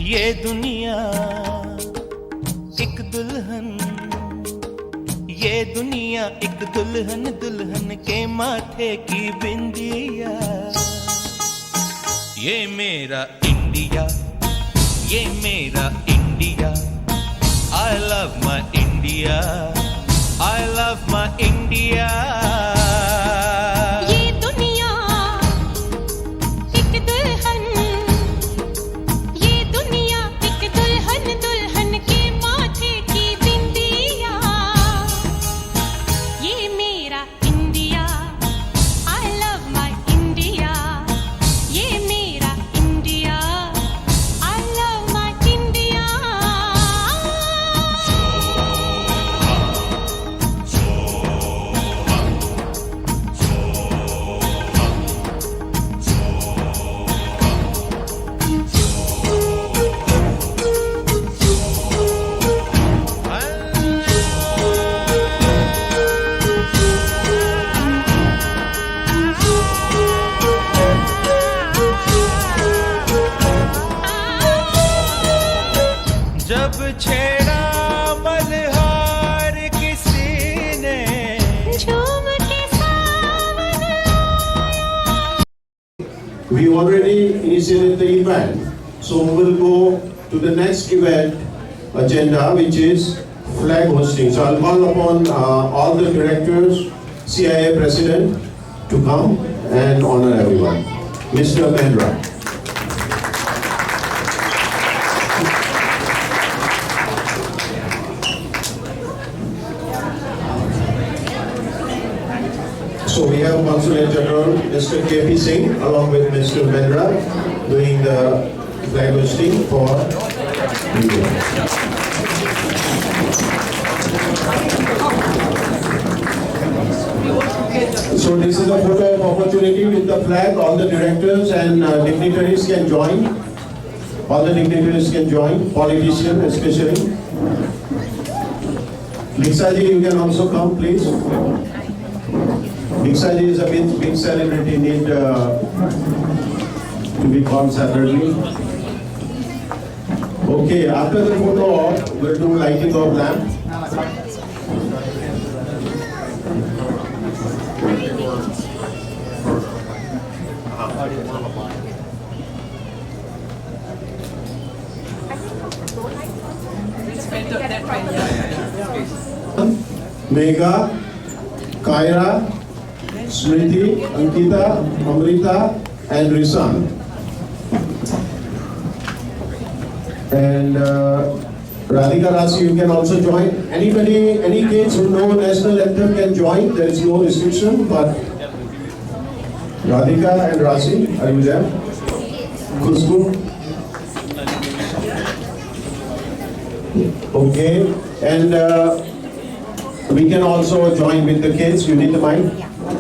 ये दुनिया एक दुल्हन, ये दुनिया एक दुल्हन, दुल्हन के माथे की बिंदिया। ये मेरा इंडिया, ये मेरा India. I love my India, I love my India। ये दुनिया एक दुल्हन, ये दुनिया एक दुल्हन, दुल्हन के माथे की बिंदिया। ये मेरा India, I love my India। ये मेरा India, I love my India। जब छेड़ा मल्हार किसी ने, झूम के सावन We already initiated the event, so we will go to the next event agenda, which is flag hosting. So I'll call upon all the directors, CIA President, to come and honor everyone. Mr. Mehra. So we have Consulate General Mr. K.P. Singh along with Mr. Mehra doing the flag hosting for India. So this is a photo of opportunity with the flag. All the directors and dignitaries can join. All the dignitaries can join, politicians especially. Diksha ji, you can also come, please. Diksha ji is a big celebrity, need to be called separately. Okay, after the photo op, we'll do lighting of lamp. Megha, Kaira, Smriti, Ankita, Amrita, and Risan. And Radhika Rasi, you can also join. Anybody, any kids who know national anthem can join. There is no restriction, but Radhika and Rasi, are you there? Khushbu? Okay, and we can also join with the kids. You need the mic?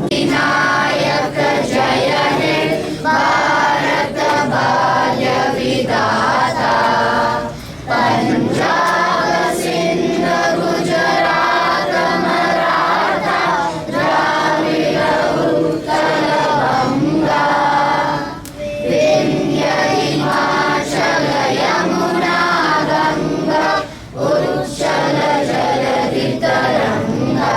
Vinayak जय हे भारत भाग्य विधाता। पंजाब सिंध गुजरात मराठा द्राविड़ उत्कल बंगा। विंध्य हिमाचल यमुना गंगा उच्चल जलधि तरंगा।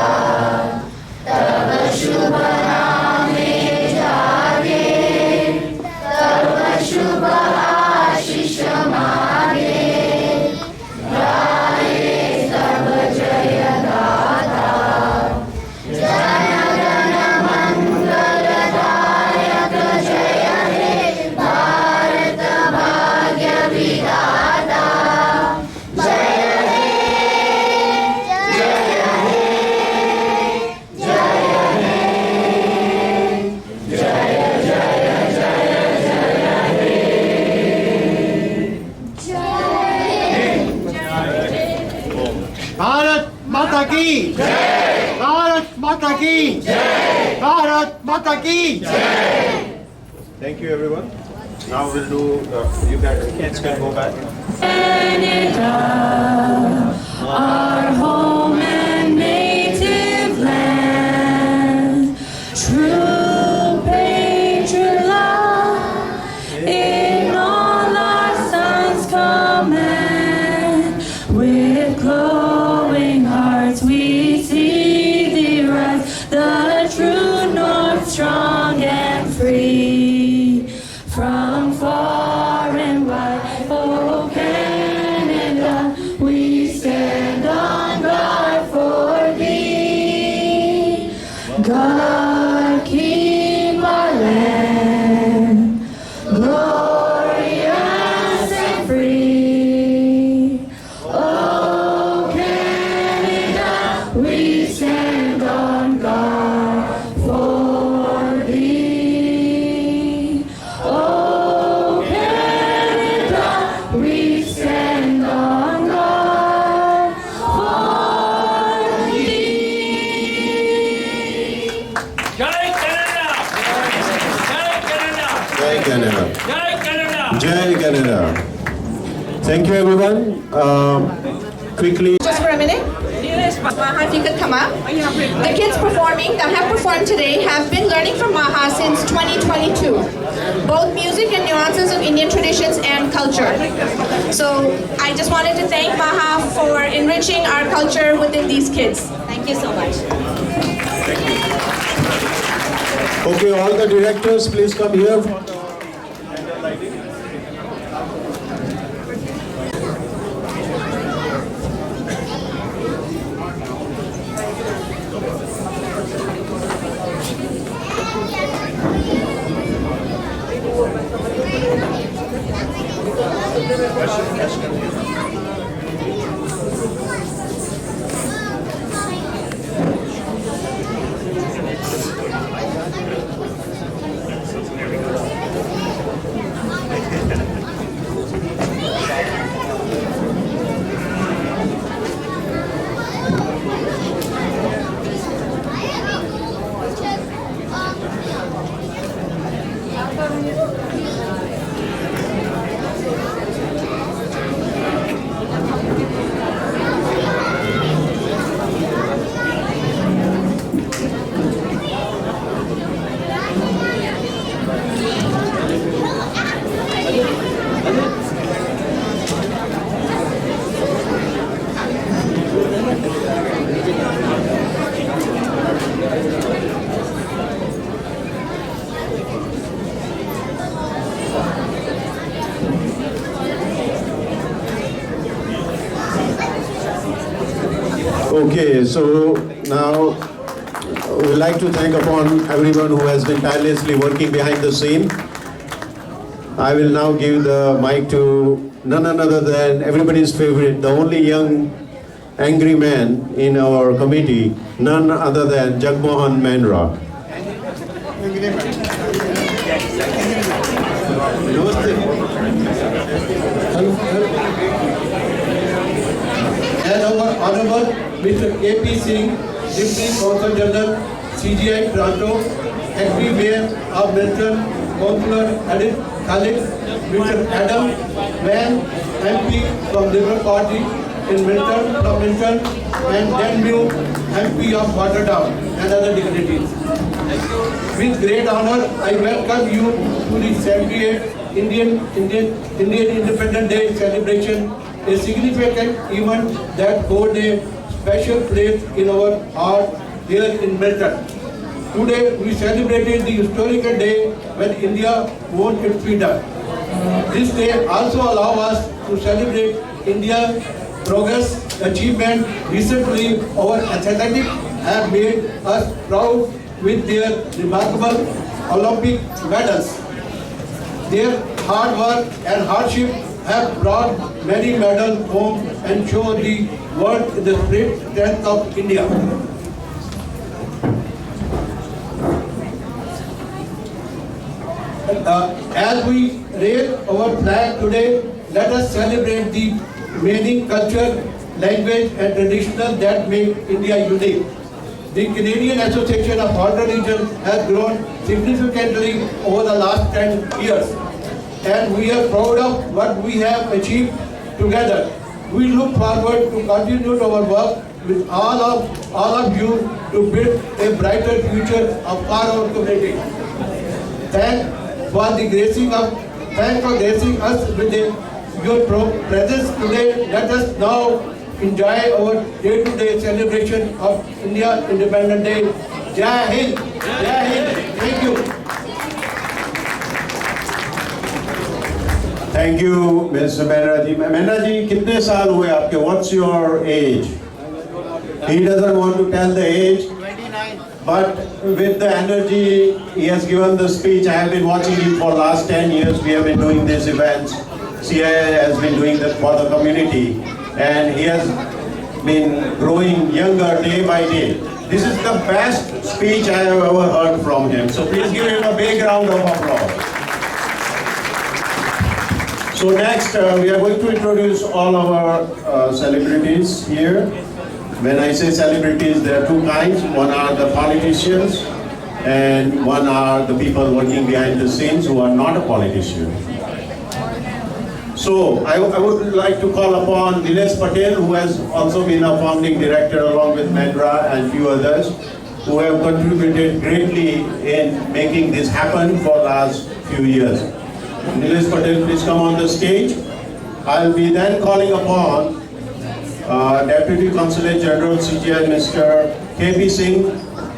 तब शुभ नामे जागे, तब शुभ आशीष मागे। गाए तब जय गाथा, जन गण मंगलदायक जय हे भारत भाग्य विधाता। जय हे जय हे भारत माता की जय, भारत माता की जय, भारत माता की जय। Thank you, everyone. Now we'll do, you kids can go back. Canada, our home and native land, true patriot love in all our sons come. Jai Canada. Thank you, everyone. Quickly. Just for a minute. Maha, if you could come up. The kids performing that have performed today have been learning from Maha since 2022, both music and nuances of Indian traditions and culture. So I just wanted to thank Maha for enriching our culture within these kids. Thank you so much. Okay, all the directors, please come here. Okay, so now we'd like to thank upon everyone who has been tirelessly working behind the scene. I will now give the mic to none other than everybody's favorite, the only young angry man in our committee, none other than Jagmohan Manra. And our Honorable Mr. A.P. Singh, Deputy Consul General, CGI Toronto, Acting Mayor of Milton, Councillor Edith Khalid, Mr. Adam Van, MP from Liberal Party in Milton, from Milton, and Dan Mew, MP of Watertown, and other dignitaries. With great honor, I welcome you to the 78th Indian Independence Day celebration, a significant event that holds a special place in our heart here in Milton. Today we celebrated the historical day when India won its freedom. This day also allows us to celebrate India's progress, achievement. Recently, our athletes have made us proud with their remarkable Olympic medals. Their hard work and hardship have brought many medals home and show the world the great strength of India. As we raise our flag today, let us celebrate the remaining culture, language and traditions that make India unique. The Canadian Association of Border Regions has grown significantly over the last 10 years. And we are proud of what we have achieved together. We look forward to continue our work with all of you to build a brighter future of our community. Thanks for gracing us with your presence today. Let us now enjoy our day-to-day celebration of India Independence Day. Jai Hind! Jai Hind! Thank you. Thank you, Mr. Manra ji. Manra ji, कितने साल हुए आपके? What's your age? He doesn't want to tell the age. 29. But with the energy he has given the speech, I have been watching him for last 10 years. We have been doing these events. CIA has been doing that for the community. And he has been growing younger day by day. This is the best speech I have ever heard from him. So please give him a big round of applause. So next, we are going to introduce all our celebrities here. When I say celebrities, there are two kinds. One are the politicians, and one are the people working behind the scenes who are not a politician. So I would like to call upon Nilesh Patel, who has also been a founding director along with Medra and few others, who have contributed greatly in making this happen for last few years. Nilesh Patel, please come on the stage. I'll be then calling upon Deputy Consulate General CGI Mr. KP Singh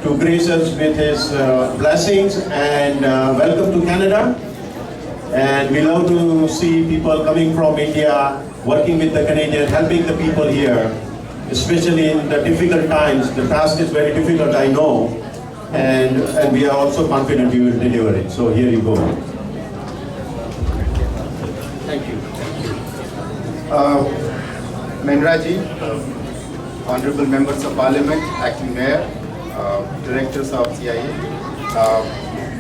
to grace us with his blessings and welcome to Canada. And we love to see people coming from India, working with the Canadians, helping the people here, especially in the difficult times. The task is very difficult, I know, and we are also confident you will deliver it. So here you go. Thank you. Menraji, honorable members of parliament, acting mayor, directors of CIA,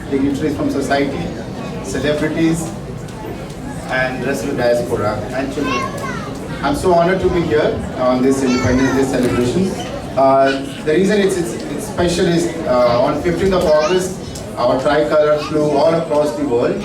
dignitaries from society, celebrities, and rest of the diaspora and children. I'm so honored to be here on this Independence Day celebration. The reason it's special is on 15th of August, our tricolor flew all across the world,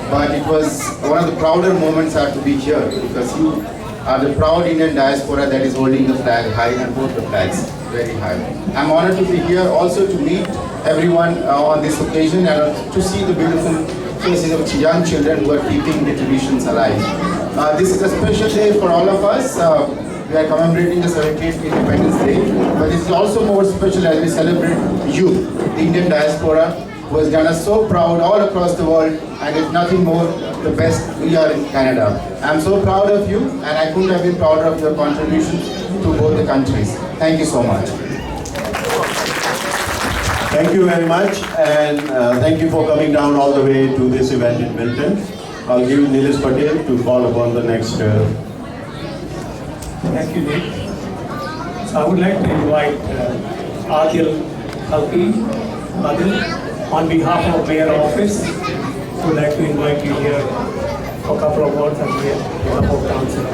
but it was one of the prouder moments I have to be here because you are the proud Indian diaspora that is holding the flag high and both the flags very high. I'm honored to be here also to meet everyone on this occasion and to see the beautiful faces of young children who are keeping the traditions alive. This is a special day for all of us. We are commemorating the 78th Independence Day, but it's also more special as we celebrate you, the Indian diaspora, who has done us so proud all across the world, and if nothing more, the best we are in Canada. I'm so proud of you, and I couldn't have been prouder of your contributions to both the countries. Thank you so much. Thank you very much, and thank you for coming down all the way to this event in Milton. I'll give Nilesh Patel to call upon the next. Thank you, Nick. So I would like to invite Adil Khalqi. Adil, on behalf of Mayor Office, would like to invite you here for a couple of words as we have of council.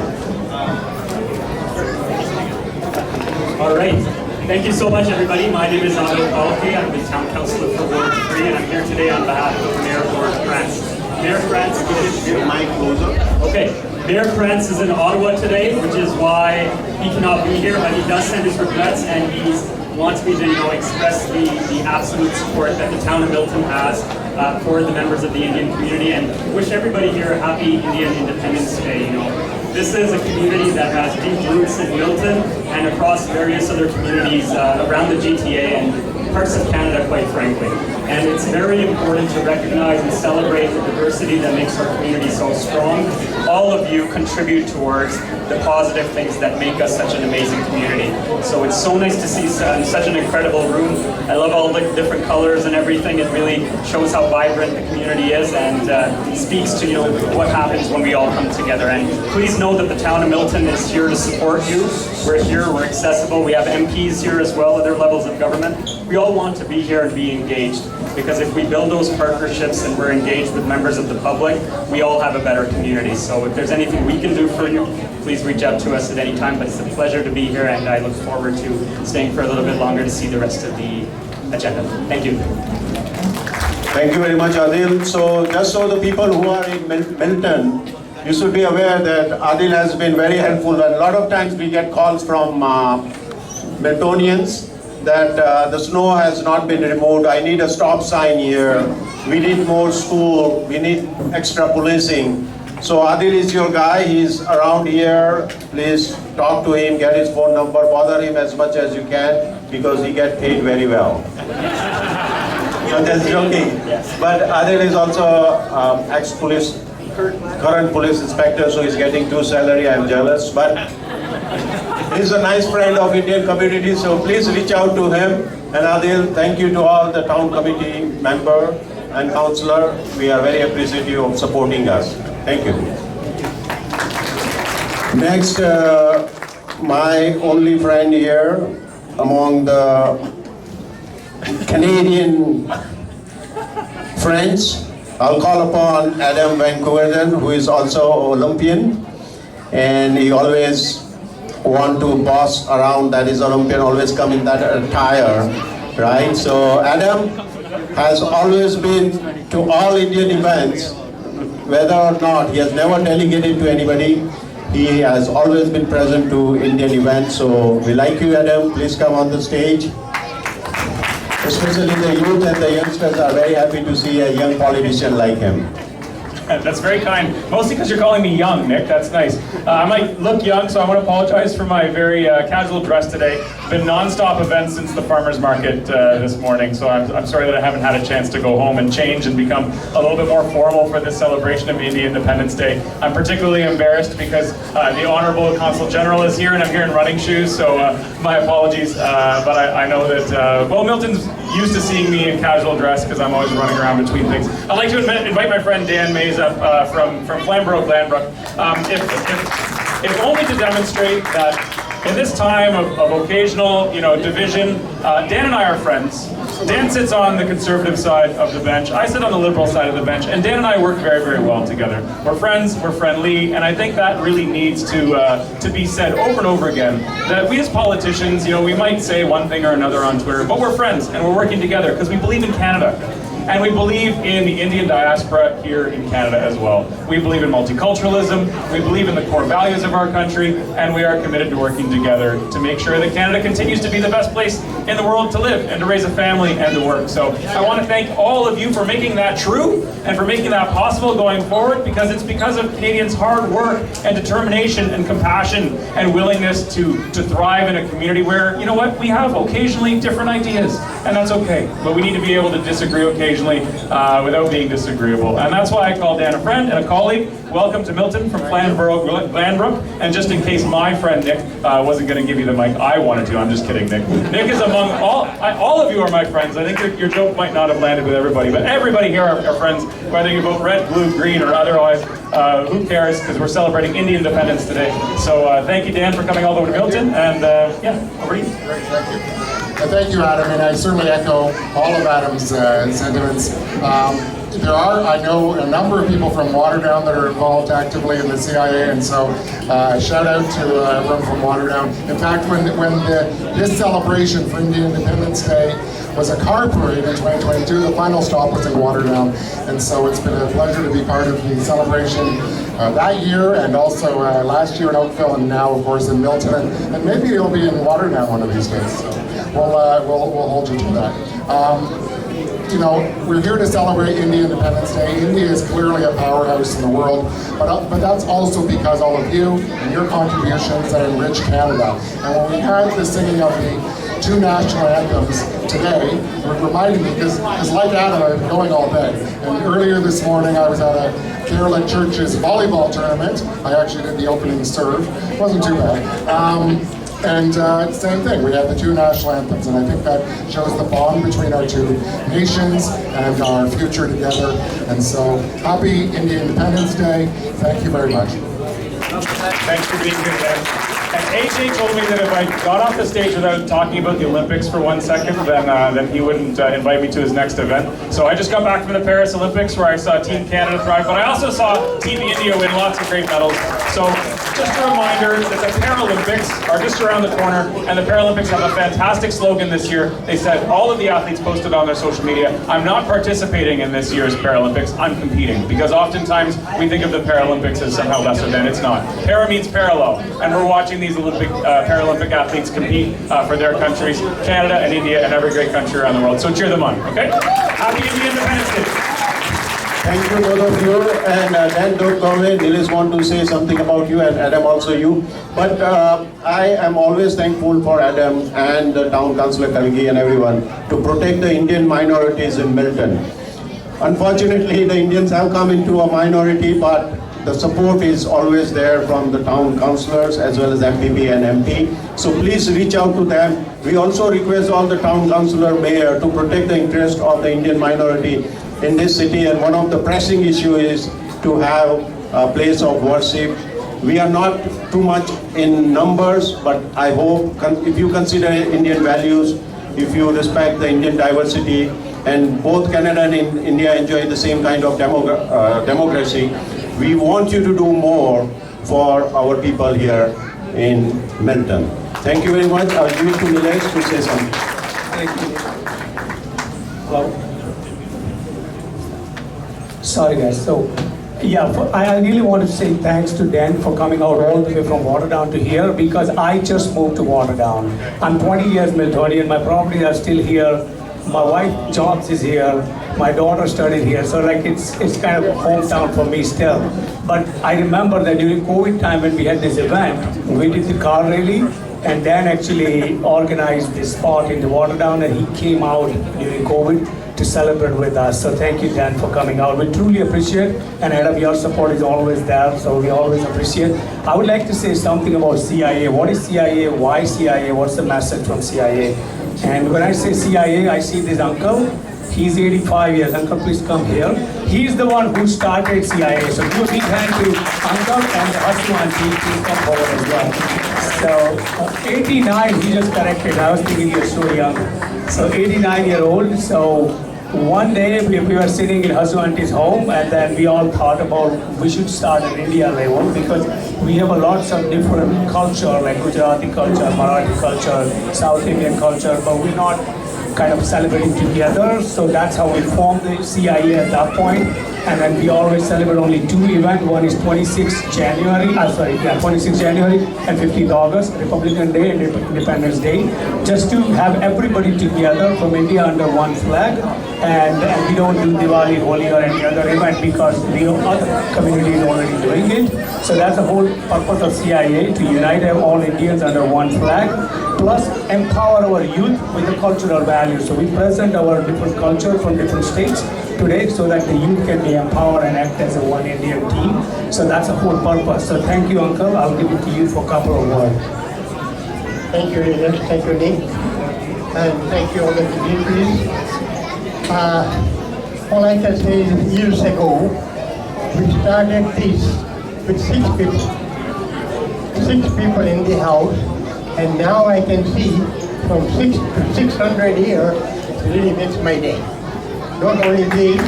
All right. Thank you so much, everybody. My name is Adil Khalqi. I'm the Town Councillor for Ward 3, and I'm here today on behalf of Mayor Lord France. Mayor France is Mic closer. okay. Mayor France is in Ottawa today, which is why he cannot be here, but he does send his regrets, and he wants me to, express the absolute support that the town of Milton has for the members of the Indian community, and wish everybody here a happy Indian Independence Day. This is a community that has deep roots in Milton and across various other communities around the GTA and parts of Canada, quite frankly. And it's very important to recognize and celebrate the diversity that makes our community so strong. All of you contribute towards the positive things that make us such an amazing community. So it's so nice to see such an incredible room. I love all the different colors and everything. It really shows how vibrant the community is and speaks to what happens when we all come together. And please know that the town of Milton is here to support you. We're here, we're accessible. We have MPs here as well, other levels of government. We all want to be here and be engaged, because if we build those partnerships and we're engaged with members of the public, we all have a better community. So if there's anything we can do for you, please reach out to us at any time. But it's a pleasure to be here, and I look forward to staying for a little bit longer to see the rest of the agenda. Thank you. Thank you very much, Adil. So just so the people who are in Milton, you should be aware that Adil has been very helpful. And a lot of times we get calls from Miltonians that the snow has not been removed. I need a stop sign here. We need more school. We need extra policing. So Adil is your guy. He's around here. Please talk to him, get his phone number, bother him as much as you can, because he gets paid very well. So just joking. But Adil is also ex-police, current police inspector, so he's getting 2 salary. I'm jealous. But he's a nice friend of Indian community, so please reach out to him. And Adil, thank you to all the town committee member and councillor. We are very appreciative of supporting us. Thank you. Next, my only friend here among the Canadian friends, I'll call upon Adam Van Koerden, who is also Olympian, and he always want to boss around that is Olympian, always come in that attire, right? So Adam has always been to all Indian events whether or not, he has never delegated to anybody. He has always been present to Indian events. So we like you, Adam. Please come on the stage. Especially the youth and the youngsters are very happy to see a young politician like him. That's very kind. Mostly because you're calling me young, Nick. That's nice. I might look young, so I want to apologize for my very casual dress today. Been non-stop events since the farmers market this morning, so I'm sorry that I haven't had a chance to go home and change and become a little bit more formal for this celebration of Indian Independence Day. I'm particularly embarrassed because the Honorable Consul General is here, and I'm here in running shoes, so my apologies. But I know that, well, Milton's used to seeing me in casual dress because I'm always running around between things. I'd like to invite my friend Dan Mays up from Flamborough, Glanbrook, if only to demonstrate that in this time of occasional, division, Dan and I are friends. Dan sits on the conservative side of the bench. I sit on the liberal side of the bench, and Dan and I work very, very well together. We're friends, we're friendly, and I think that really needs to be said over and over again. That we as politicians, we might say one thing or another on Twitter, but we're friends and we're working together because we believe in Canada. And we believe in the Indian diaspora here in Canada as well. We believe in multiculturalism, we believe in the core values of our country, and we are committed to working together to make sure that Canada continues to be the best place in the world to live and to raise a family and to work. So I want to thank all of you for making that true and for making that possible going forward, because it's because of Canadians' hard work and determination and compassion and willingness to thrive in a community where, we have occasionally different ideas, and that's okay. But we need to be able to disagree occasionally without being disagreeable. And that's why I call Dan a friend and a colleague. Welcome to Milton from Flamborough, Glanbrook. And just in case my friend Nick wasn't going to give you the mic, I wanted to. I'm just kidding, Nick. Nick is among all of you are my friends. I think your joke might not have landed with everybody, but everybody here are friends, whether you vote red, blue, green, or otherwise. Who cares? Because we're celebrating Indian independence today. So thank you, Dan, for coming all the way to Milton. And over to you. Great, thank you. Thank you, Adam, and I certainly echo all of Adam's sentiments. There are, I know, a number of people from Waterdown that are involved actively in the CIA, and so shout out to everyone from Waterdown. In fact, when this celebration for Indian Independence Day was a car parade in 2022, the final stop was in Waterdown, and so it's been a pleasure to be part of the celebration that year, and also last year in Oakville, and now, of course, in Milton, and maybe it'll be in Waterdown one of these days. So we'll hold you to that. We're here to celebrate Indian Independence Day. India is clearly a powerhouse in the world, but that's also because all of you and your contributions that enrich Canada. And when we had the singing of the two national anthems today, it reminded me, because like Adam, I've been going all day. And earlier this morning, I was at a Carolyn Church's volleyball tournament. I actually did the opening serve. It wasn't too bad. And same thing, we have the two national anthems, and I think that shows the bond between our two nations and our future together. And so, happy Indian Independence Day. Thank you very much. Thanks for being here, Dan. And AJ told me that if I got off the stage without talking about the Olympics for 1 second, then he wouldn't invite me to his next event. So I just got back from the Paris Olympics, where I saw Team Canada thrive, but I also saw Team India win lots of great medals. So just a reminder that the Paralympics are just around the corner, and the Paralympics have a fantastic slogan this year. They said, all of the athletes posted on their social media, I'm not participating in this year's Paralympics, I'm competing. Because oftentimes we think of the Paralympics as somehow lesser than. It's not. Para means parallel, and we're watching these Olympic, Paralympic athletes compete for their countries, Canada and India and every great country around the world. So cheer them on, okay? Happy Indian Independence Day. Thank you, both of you. And Dan, don't go away. Nilesh want to say something about you, and Adam also you. But I am always thankful for Adam and the Town Councillor Kalgi and everyone to protect the Indian minorities in Milton. Unfortunately, the Indians have come into a minority, but the support is always there from the town councillors as well as MPP and MP. So please reach out to them. We also request all the town councillor, mayor to protect the interest of the Indian minority in this city. And one of the pressing issues is to have a place of worship. We are not too much in numbers, but I hope if you consider Indian values, if you respect the Indian diversity, and both Canada and India enjoy the same kind of democracy, we want you to do more for our people here in Milton. Thank you very much. I'll give it to Nilesh to say something. Thank you. Hello. Sorry guys. So Yeah, I really want to say thanks to Dan for coming out all the way from Waterdown to here, because I just moved to Waterdown. I'm 20 years Miltonian, my properties are still here, my wife jobs is here, my daughter studied here, so like it's kind of hometown for me still. But I remember that during COVID time when we had this event, we did the car rally, and Dan actually organized this spot in the Waterdown, and he came out during COVID to celebrate with us. So thank you, Dan, for coming out. We truly appreciate, and Adam, your support is always there, so we always appreciate. I would like to say something about CIA. What is CIA? Why CIA? What's the message from CIA? And when I say CIA, I see this uncle. He's 85 years. Uncle, please come here. He's the one who started CIA. So give a big hand to Uncle and the husband auntie. Please come forward as well. So 89, he just corrected. I was thinking you're so young. So 89-year-old. So one day we were sitting in Hasu auntie's home, and then we all thought about we should start an India level, because we have a lots of different culture, like Gujarati culture, Marathi culture, South Indian culture, but we're not kind of celebrating together. So that's how we formed the CIA at that point. And then we always celebrate only 2 events. One is 26th January, 26th January and 15th August, Republican Day and Independence Day, just to have everybody together from India under one flag. And we don't do Diwali, Holi or any other event because the other community is already doing it. So that's the whole purpose of CIA, to unite all Indians under one flag, plus empower our youth with the cultural values. So we present our different culture from different states today so that the youth can be empowered and act as a one Indian team. So that's the whole purpose. So thank you, Uncle. I'll give it to you for a couple of words. Thank you, Leonard. Thank you, Nick. And thank you all the dignitaries. All I can say is years ago, we started this with 6 people. 6 people in the house. And now I can see from 6 to 600 here, it really makes my day. Not only this,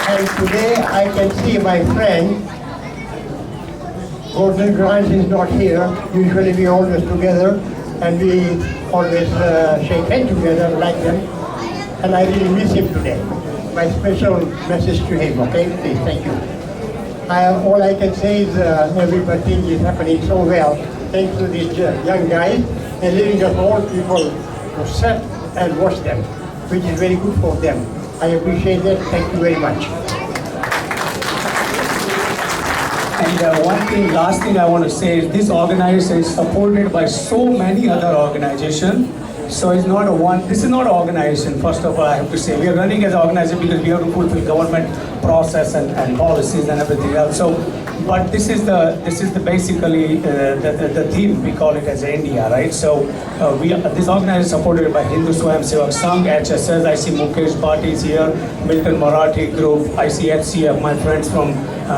and today I can see my friend, Gordon Grimes is not here. Usually we always together, and we always shake hands together like them. And I really miss him today. My special message to him, okay? Please, thank you. All I can say is everything is happening so well. Thanks to these young guys and letting us all people to sit and watch them, which is very good for them. I appreciate that. Thank you very much. And last thing I want to say is this organization is supported by so many other organizations. So it's not this is not an organization, first of all, I have to say. We are running as an organization because we have to fulfill government process and policies and everything else. So, but this is basically the theme, we call it as India, right? So this organization is supported by Hindu Swayam Sevak Sangh, HSS, I see Mukesh Bhatti is here, Milton Marathi Group, I see HCF, my friends from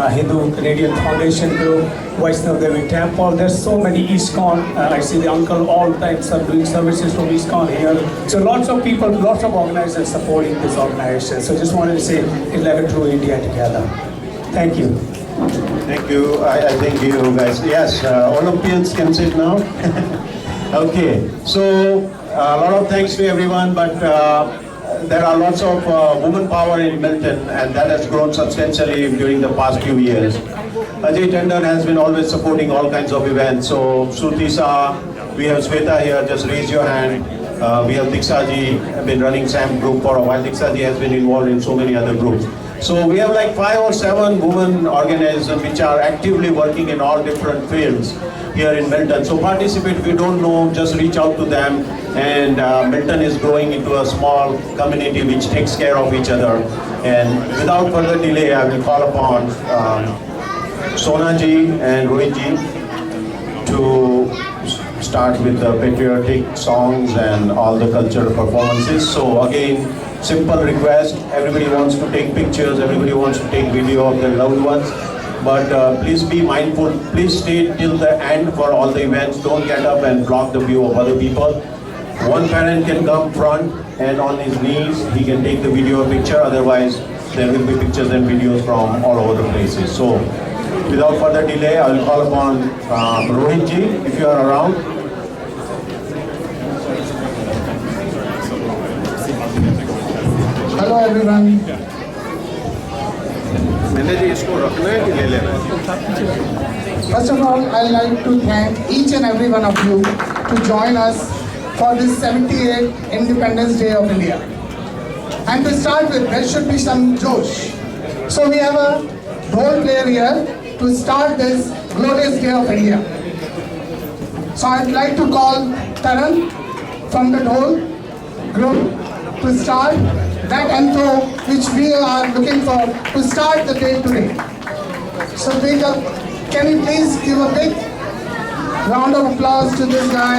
Hindu Canadian Foundation Group, Vaishnav Devi Temple. There's so many ISKCON. I see the uncle all times are doing services from ISKCON here. So lots of people, lots of organizations supporting this organization. So just wanted to say it's like a true India together. Thank you. Thank you. I thank you guys. Yes, Olympians can sit now. Okay, so a lot of thanks to everyone, but there are lots of women power in Milton, and that has grown substantially during the past few years. Ajay Tandon has been always supporting all kinds of events. So Shruti Shah, we have Sweta here, just raise your hand. We have Dikshaji, have been running SAM group for a while. Dikshaji has been involved in so many other groups. So we have like 5 or 7 women organizations which are actively working in all different fields here in Milton. So participate, if you don't know, just reach out to them. And Milton is growing into a small community which takes care of each other. And without further delay, I will call upon Sonaji and Rohitji to start with the patriotic songs and all the cultural performances. So again, simple request, everybody wants to take pictures, everybody wants to take video of their loved ones, but please be mindful, please stay till the end for all the events, don't get up and block the view of other people. One parent can come front and on his knees, he can take the video or picture, otherwise there will be pictures and videos from all over the places. So without further delay, I will call upon Rohitji, if you are around. Hello everyone. मैंने जी इसको रखना है कि ले लेना है? First of all, I'd like to thank each and every one of you to join us for this 78th Independence Day of India. And to start with, there should be some josh. So we have a role player here to start this glorious Day of India. So I'd like to call Taran from the Dhol group to start that anthem which we are looking for to start the day today. So can you please give a big round of applause to this guy?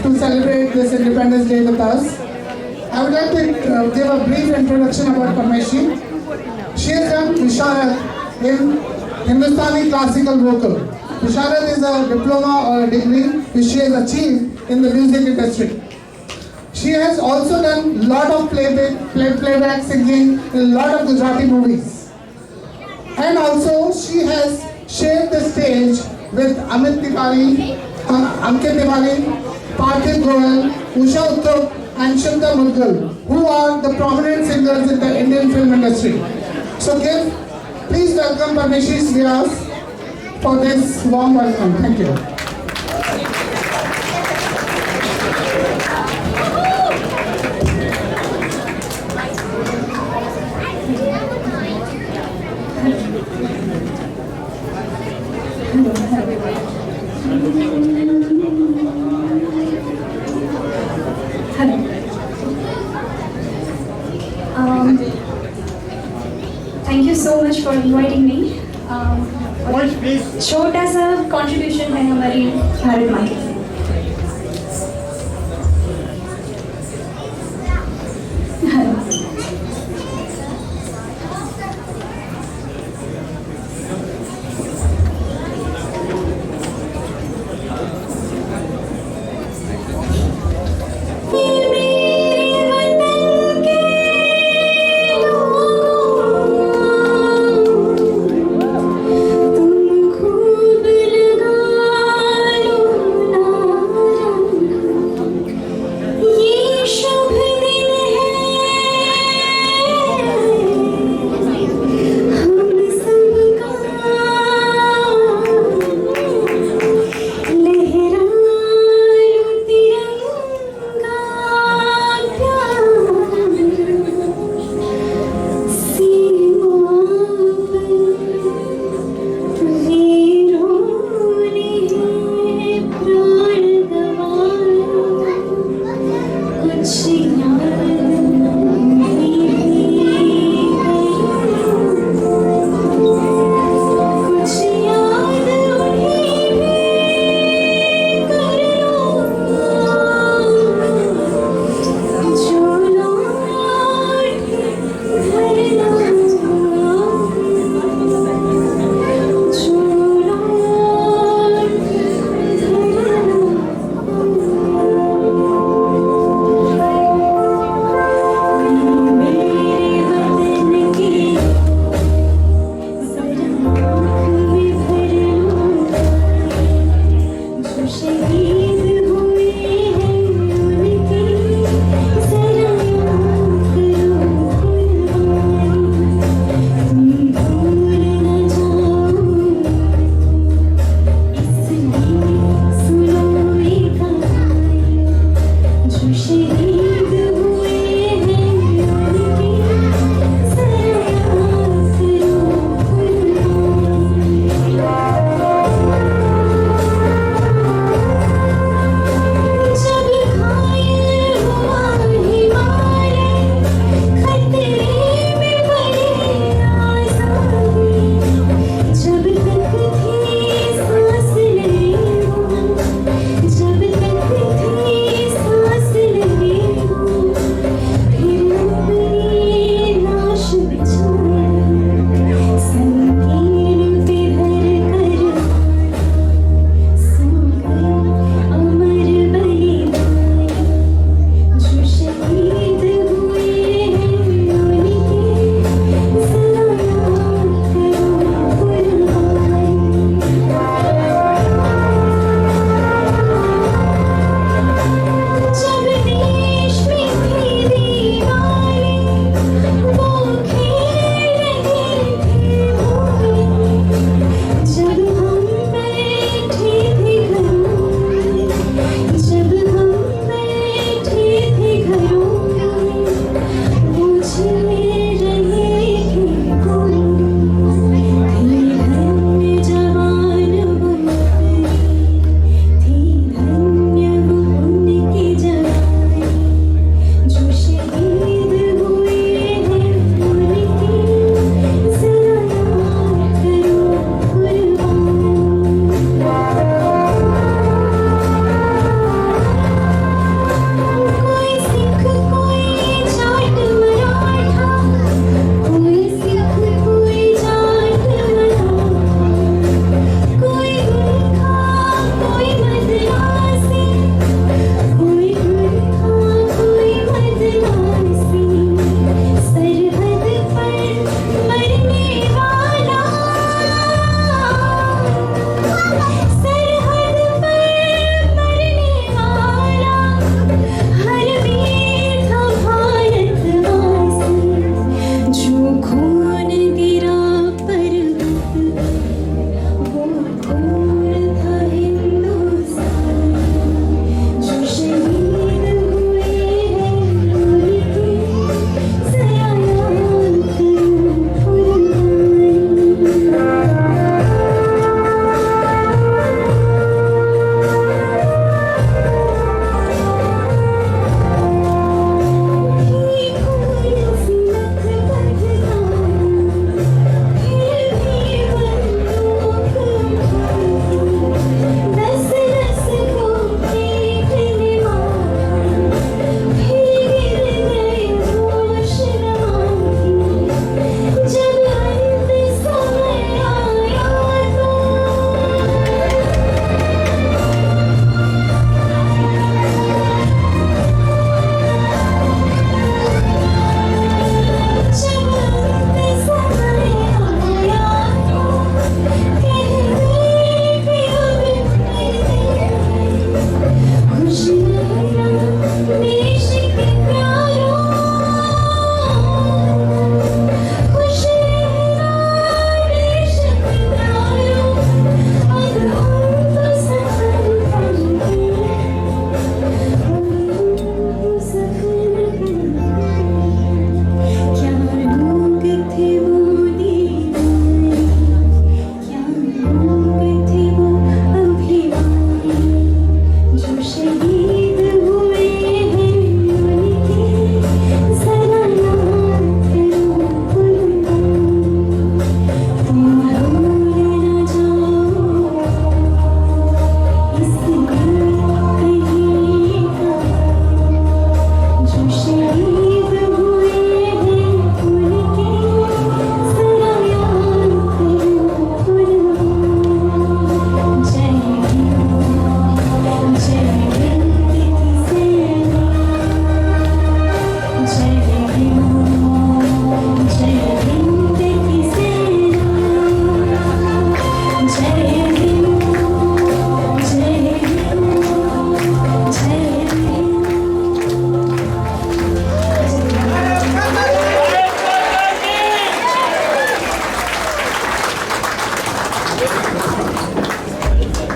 to celebrate this Independence Day with us. I would like to give a brief introduction about Parmeshi. She has done Visharat in Hindustani classical vocal. Visharat is a diploma or a degree which she has achieved in the music industry. She has also done a lot of playback singing in a lot of Gujarati movies. And also she has shared the stage with Amit Tiwari, Ankit Tiwari, Parthiv Goel, Usha Uttup and Shilpa Mudgal, who are the prominent singers in the Indian film industry. So please welcome Parmeshi Vyas for this warm welcome. Thank you. Thank you so much for inviting me. छोटा सा contribution है हमारी भारत माँ के लिए. तुम खूब लगा लो ना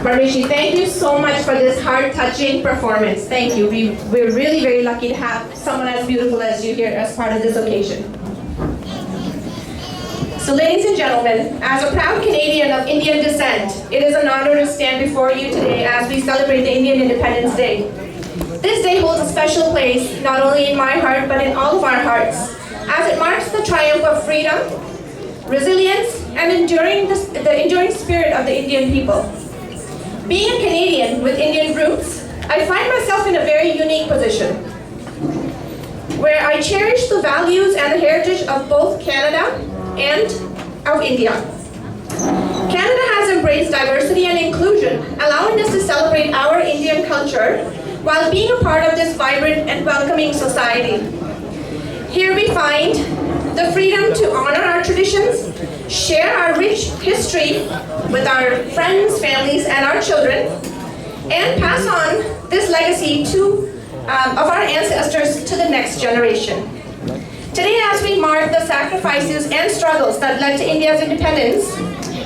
Marishi, thank you so much for this heart-touching performance. Thank you. We're really very lucky to have someone as beautiful as you here as part of this occasion. So ladies and gentlemen, as a proud Canadian of Indian descent, it is an honor to stand before you today as we celebrate the Indian Independence Day. This day holds a special place, not only in my heart, but in all of our hearts, as it marks the triumph of freedom, resilience, and the enduring spirit of the Indian people. Being a Canadian with Indian roots, I find myself in a very unique position, where I cherish the values and the heritage of both Canada and of India. Canada has embraced diversity and inclusion, allowing us to celebrate our Indian culture while being a part of this vibrant and welcoming society. Here we find the freedom to honor our traditions, share our rich history with our friends, families, and our children, and pass on this legacy of our ancestors to the next generation. Today, as we mark the sacrifices and struggles that led to India's independence,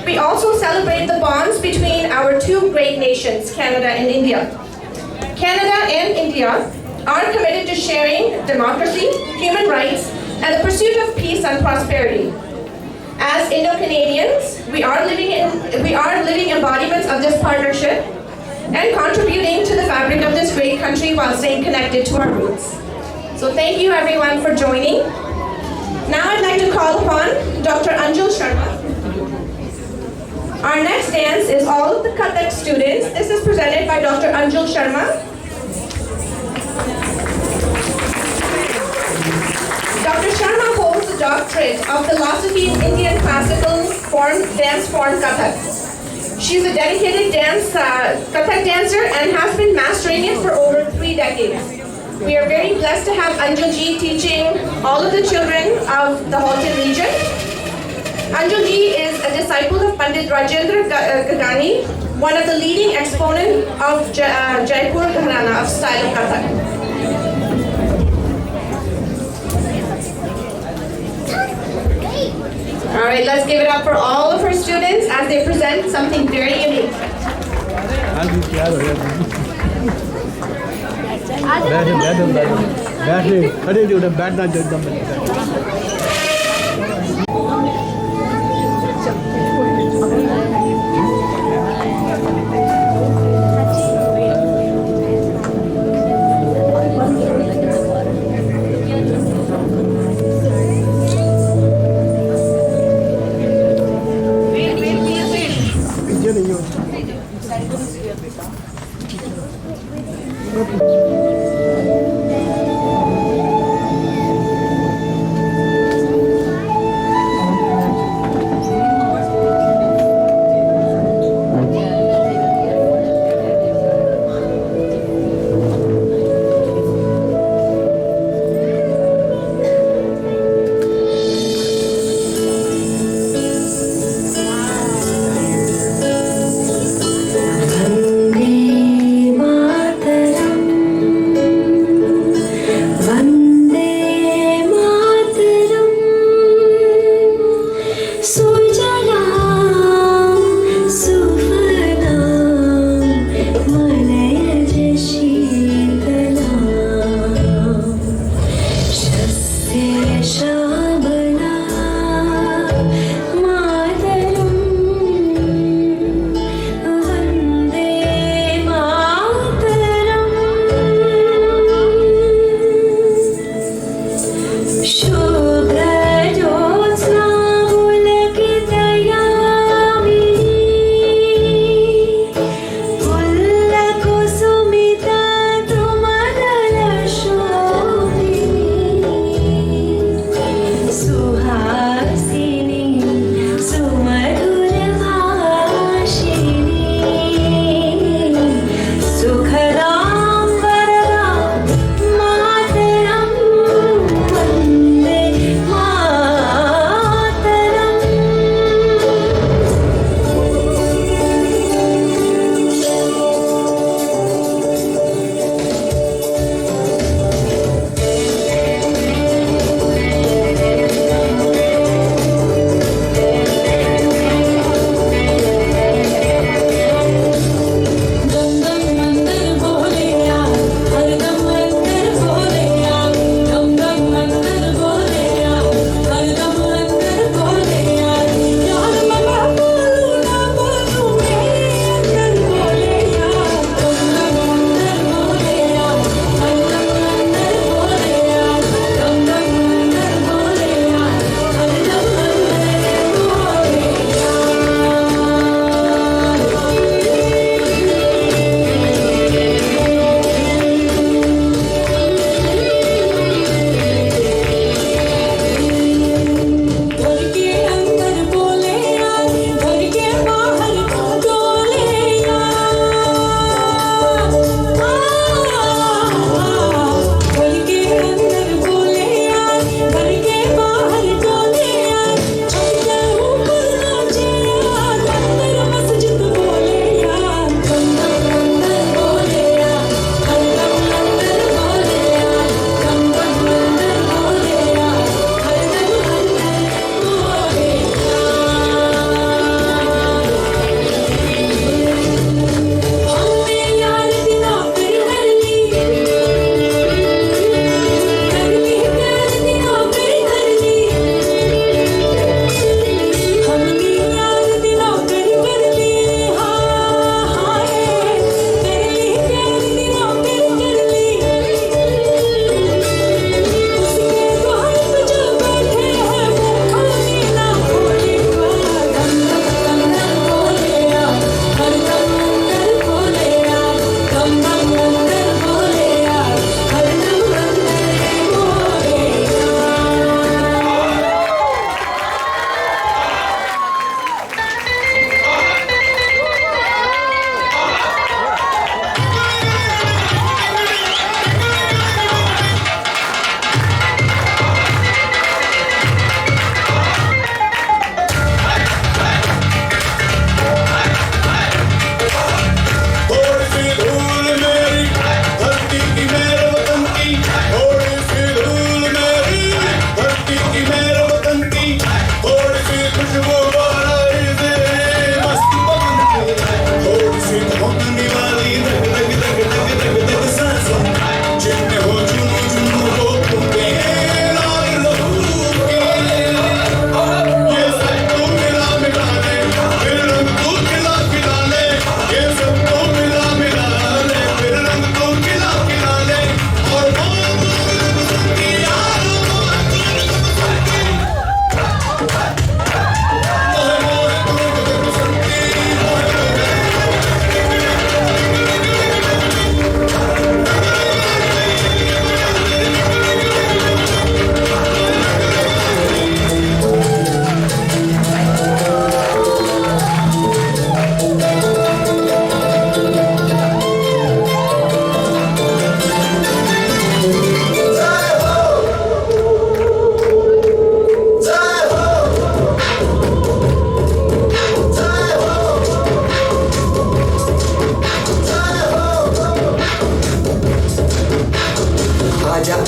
we also celebrate the bonds between our two great nations, Canada and India. Canada and India are committed to sharing democracy, human rights, and the pursuit of peace and prosperity. As Indo-Canadians, we are living embodiments of this partnership and contributing to the fabric of this great country while staying connected to our roots. So thank you everyone for joining. Now I'd like to call upon Dr. Anjul Sharma. Our next dance is all of the Kathak students. This is presented by Dr. Anjul Sharma. Dr. Sharma holds the doctorate of philosophy in Indian classical dance form Kathak. She's a dedicated Kathak dancer and has been mastering it for over 3 decades. We are very blessed to have Anjulji teaching all of the children of the Halton region. Anjulji is a disciple of Pandit Rajendra Gagani, one of the leading exponents of Jaipur Gharana of style of Kathak. All right, let's give it up for all of her students as they present something very unique. Vande Mataram.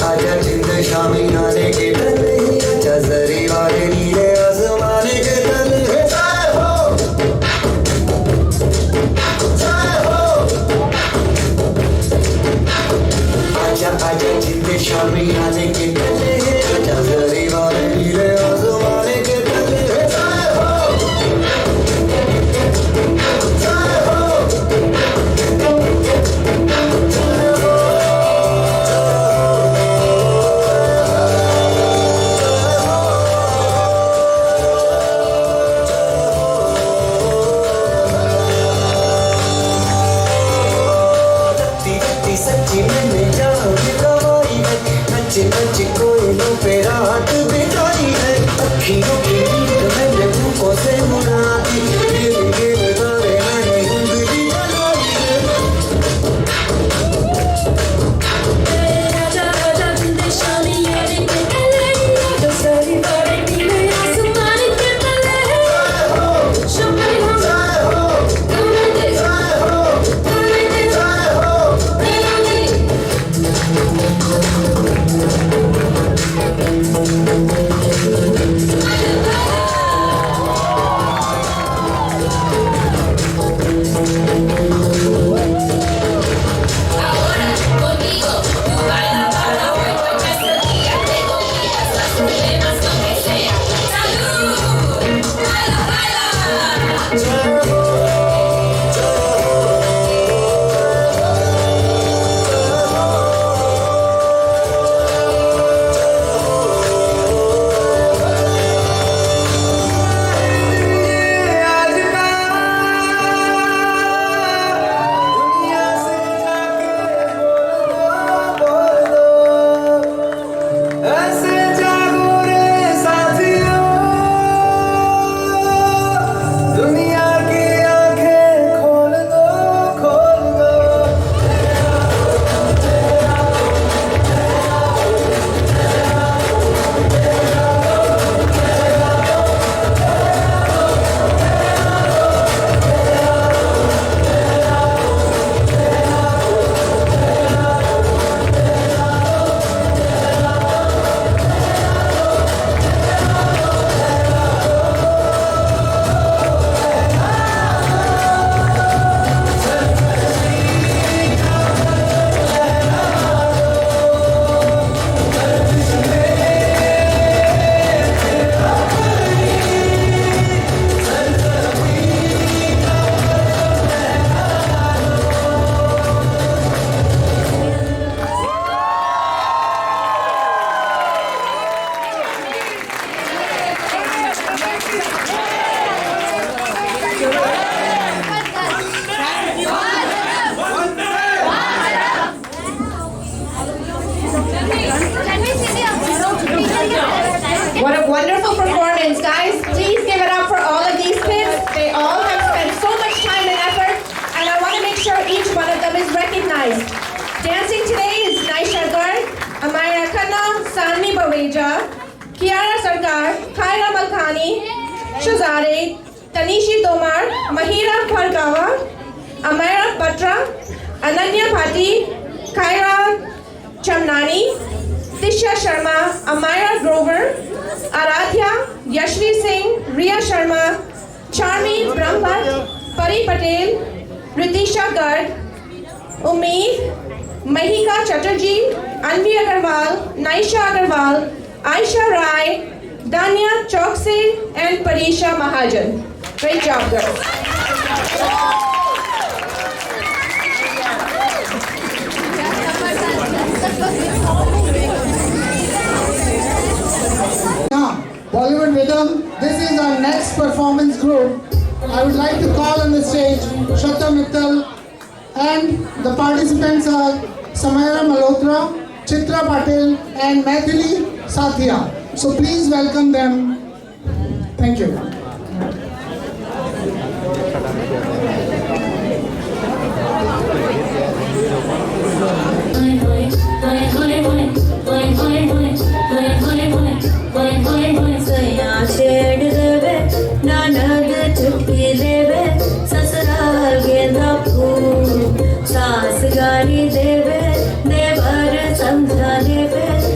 आजा जिंद शामी आने के तले आजा जरी वाले नीले आसमाने के तले जय हो आजा आजा जिंद शामी आने के तले आजा जरी वाले नीले आसमाने के तले जय हो सच्ची मैंने जान गवाई है नच नच कोई नो पे रात बिताई है अखियों की नींद मैंने भूखों से मुड़ा दी गिर गिर तारे मैंने उंगली जलाई है आजा आजा जिंद शामी आने के तले आजा जरी वाले नीले आसमान के तले शम्मी हो तुमने दे What a wonderful performance, guys. Please give it up for all of these kids. They all have spent so much time and effort, and I want to make sure each one of them is recognized. Dancing today is Naisha Garg, Amaya Khanna, Sanmi Baweja, Kiara Sarkar, Khaira Malkhani, Shazade, Tanishi Tomar, Mahira Bhargava, Amaya Batra, Ananya Bhati, Khaira Chamnani, Tisha Sharma, Amaya Grover, Aradhya, Yashvi Singh, Riya Sharma, Charmi Brahmpat, Pari Patel, Ritisha Garg, Umeed, Mahika Chatterjee, Anvi Agarwal, Naisha Agarwal, Aisha Rai, Danya Chokse, and Parisha Mahajan. Great job, girls. Bollywood Rhythm, this is our next performance group. I would like to call on the stage Shraddha Mittal, and the participants are Samira Malhotra, Chitra Patel, and Maithili Sathia. So please welcome them. Thank you. सास गाली देवे देवर समझा देवे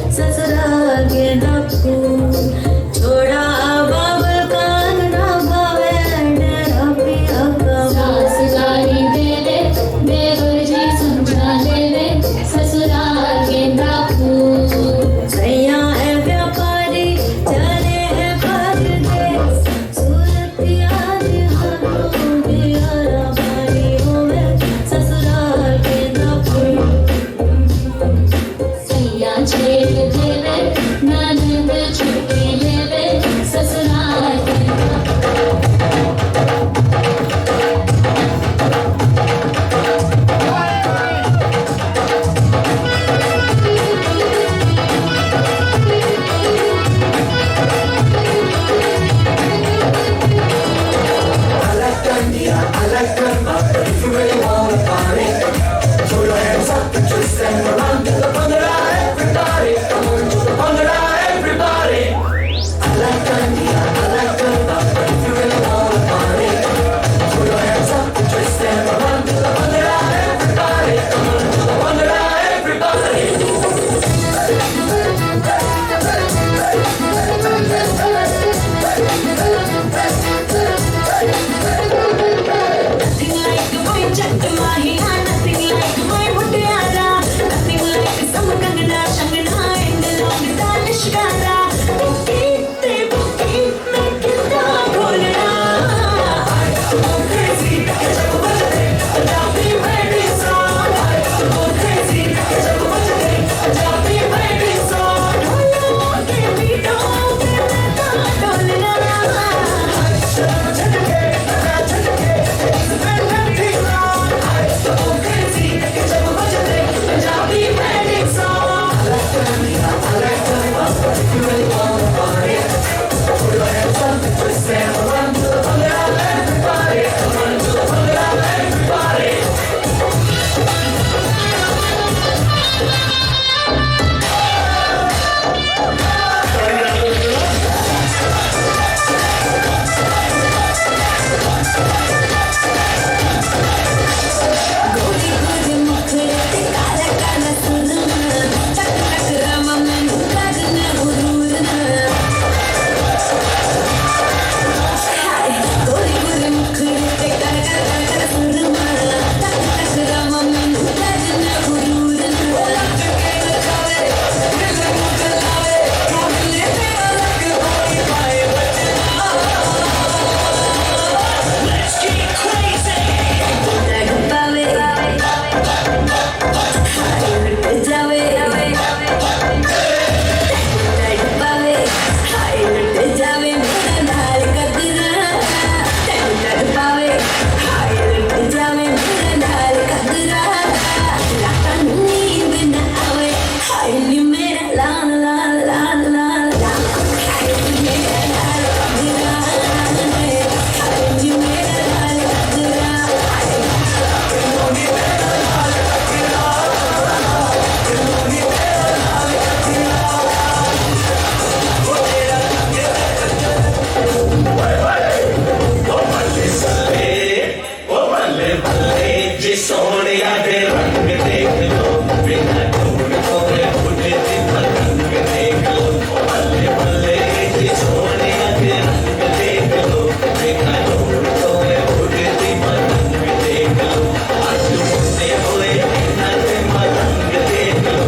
जे सोने आगे रंग देख लो बिना ढूंढ खोए मुझे पतंग देख लो बल्ले बल्ले जे सोने आगे रंग देख लो बिना ढूंढ खोए मुझे पतंग देख लो आज मुझसे हुए बिना पतंग देख लो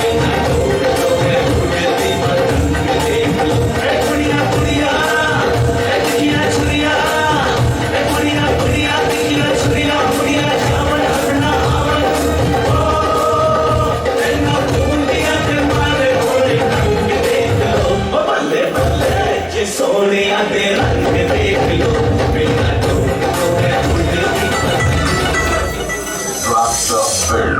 बिना ढूंढ खोए मुझे पतंग देख लो कुड़िया कुड़िया कुड़िया छुरिया कुड़िया कुड़िया कुड़िया छुरिया कुड़िया जावन हरना तेना फूल दिया ते मारे होए रंग देख लो बल्ले बल्ले जे सोने आते रंग देख लो बिना ढूंढ खोए मुझे Drop the beat.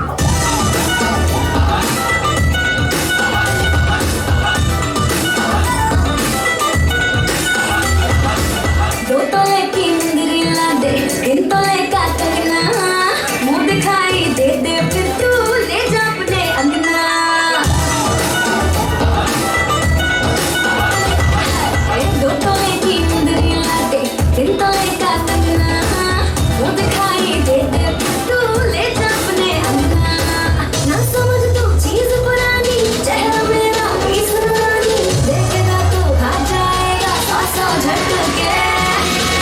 दो तोले की मुंदरी ला दे, तीन तोले का कंगना, मुंह दिखाई दे दे फिर तू ले जा अपने अंगना। दो तोले की मुंदरी ला दे, तीन तोले का कंगना, मुंह दिखाई दे दे फिर तू ले जा अपने अंगना। ना समझ तू चीज पुरानी, चेहरा मेरा इस रानी, देखेगा तो खा जाएगा सौ झटके।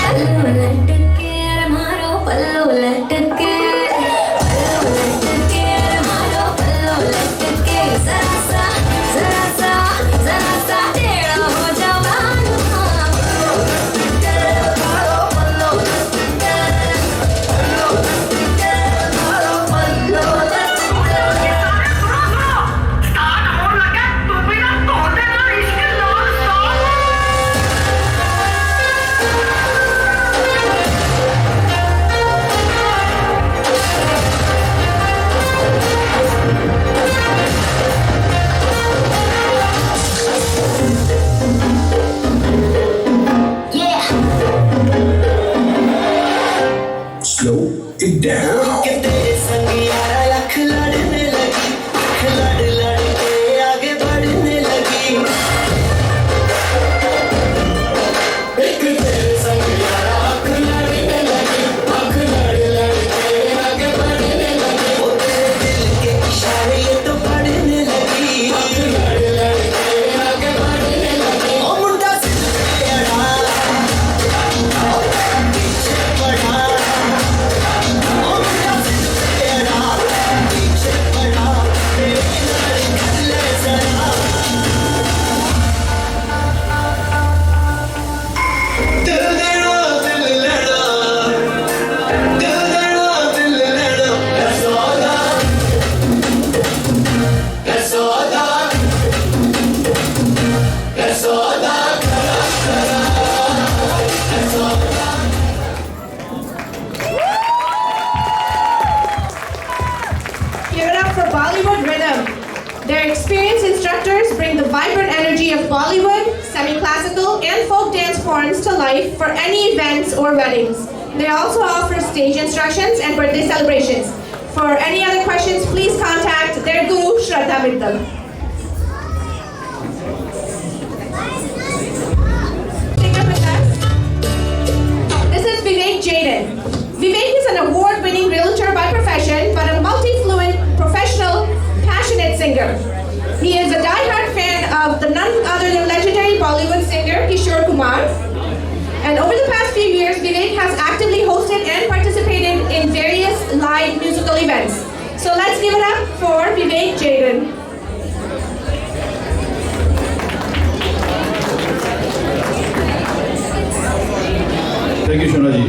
पल्लू लटके रे मारो पल्लू लटके, पल्लू लटके रे मारो पल्लू लटके। जरा सा टेढ़ा हो जाओ पल्लू लटके मारो पल्लू लटके, पल्लू लटके मारो पल्लू लटके। स्टार्ट हो लगे तू बिना तोड़ने ना इश्क non stop. Yeah. Slow it down. कि तेरे संग यारा अख लड़ने लगी, अख लड़ लड़ के आगे बढ़ने लगी। एक तेरे संग यारा अख लड़ने लगी, अख लड़ लड़ के आगे बढ़ने लगी। वो तेरे दिल के इशारे ये तो पढ़ने लगी, अख लड़ लड़ के आगे बढ़ने लगी। ओ मुंडा सिर पे अड़ा, ओ पीछे बढ़ा। Give it up for Bollywood Rhythm. Their experienced instructors bring the vibrant energy of Bollywood, semi-classical, and folk dance forms to life for any events or weddings. They also offer stage instructions and birthday celebrations. For any other questions, please contact their guru, Shraddha Mittal. Sing up with us. This is Vivek Jaden. Vivek is an award-winning realtor by profession, but a multi-fluent, professional, passionate singer. He is a die-hard fan of the none other than legendary Bollywood singer Kishore Kumar. And over the past few years, Vivek has actively hosted and participated in various live musical events. So let's give it up for Vivek Jaden. Thank you Shona ji.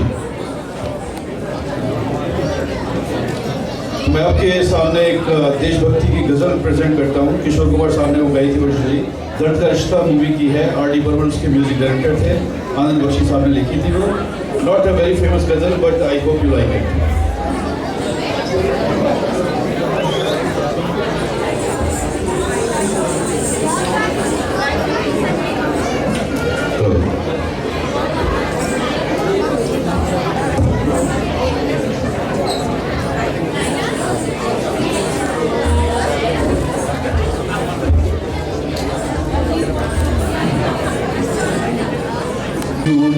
मैं आपके सामने एक देशभक्ति की गजल present करता हूँ। किशोर कुमार साहब ने वो गाई थी ओरिजिनली, दर्द का रिश्ता मूवी की है। R.D. बर्मन उसके म्यूजिक डायरेक्टर थे, आनंद बख्शी साहब ने लिखी थी वो। नॉट अ वेरी फेमस गजल but I hope you like it.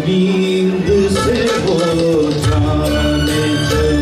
नींद से वो जाने चले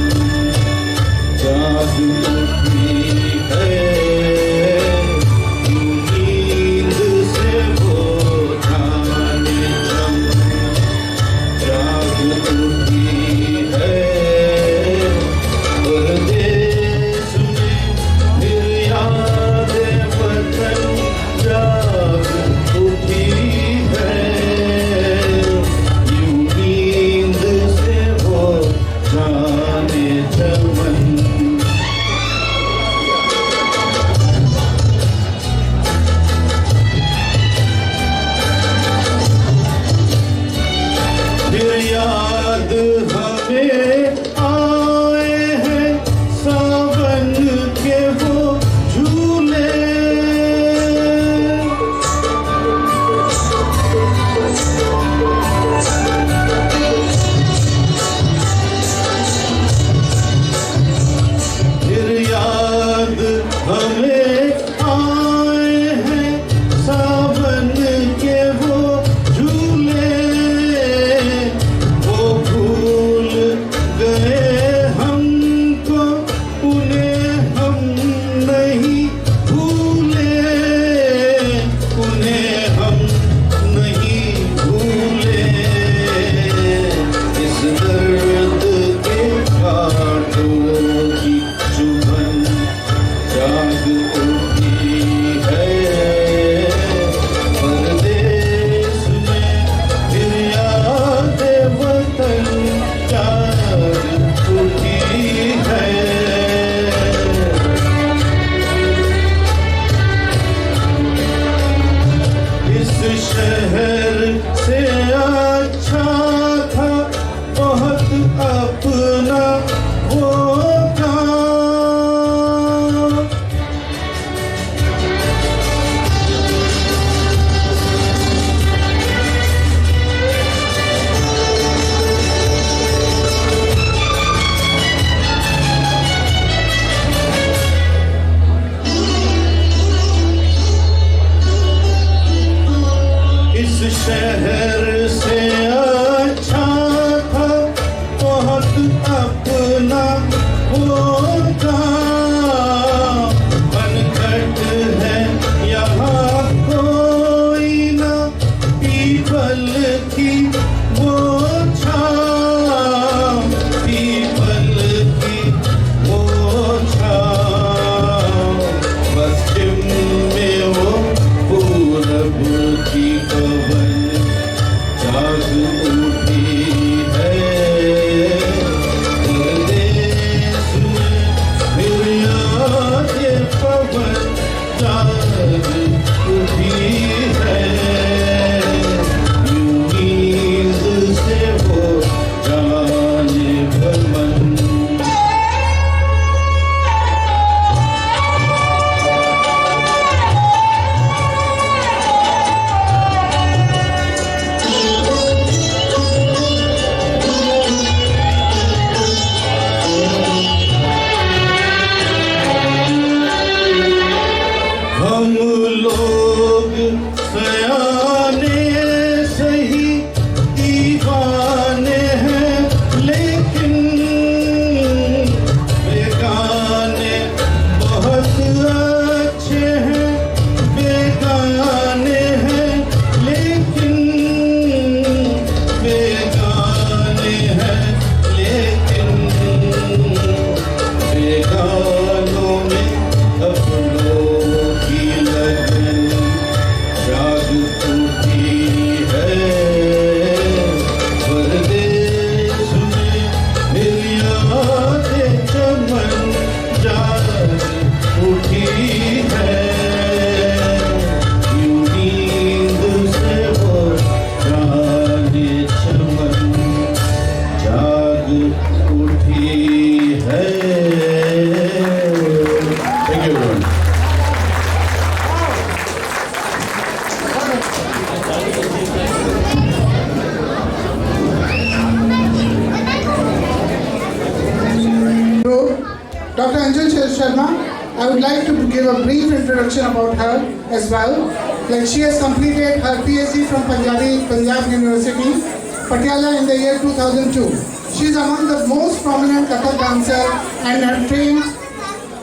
Dr. Anjal Sharma, I would like to give a brief introduction about her as well. Like she has completed her PhD from Punjab University, Patiala in the year 2002. She is among the most prominent Kathak dancer and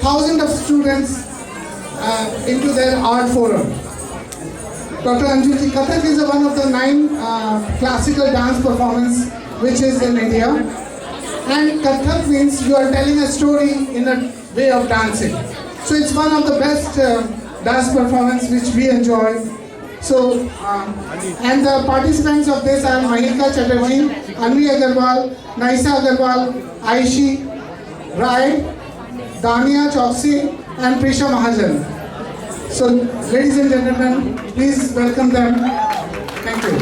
thousands of students into their art forum. Dr. Anjuji, Kathak is one of the 9 classical dance performance which is in India. And Kathak means you are telling a story in a way of dancing. So it's one of the best dance performance which we enjoy. So, and the participants of this are Mahika Chatterjee, Anvi Agarwal, Naisa Agarwal, Aishi Rai, Dania Choksi, and Prisha Mahajan. So, ladies and gentlemen, please welcome them. Thank you.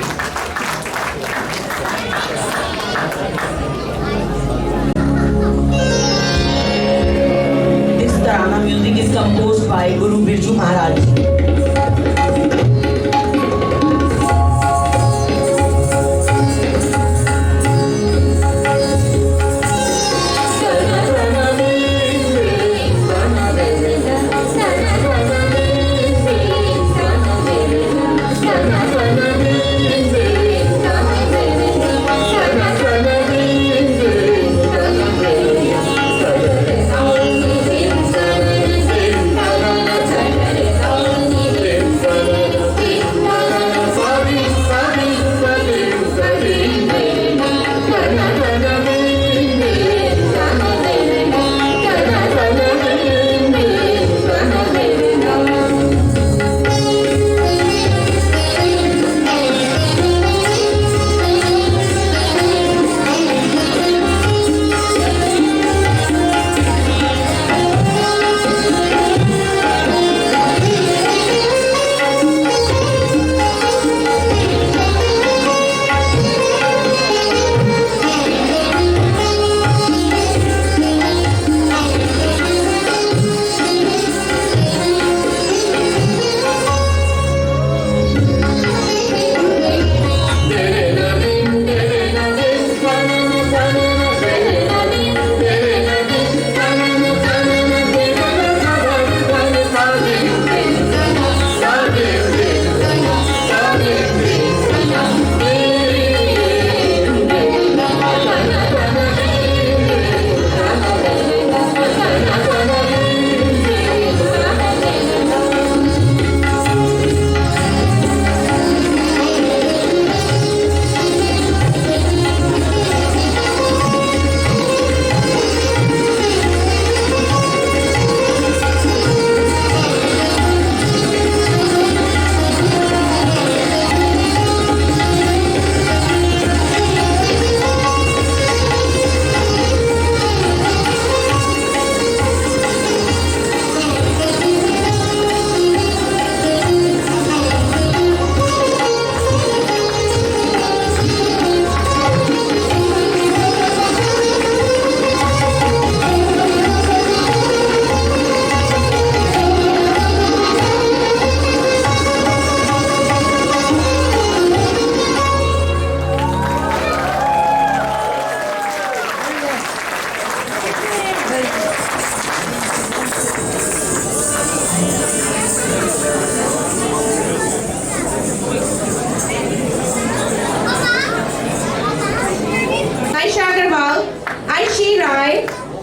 This Tarana music is composed by Guru Birju Maharaj.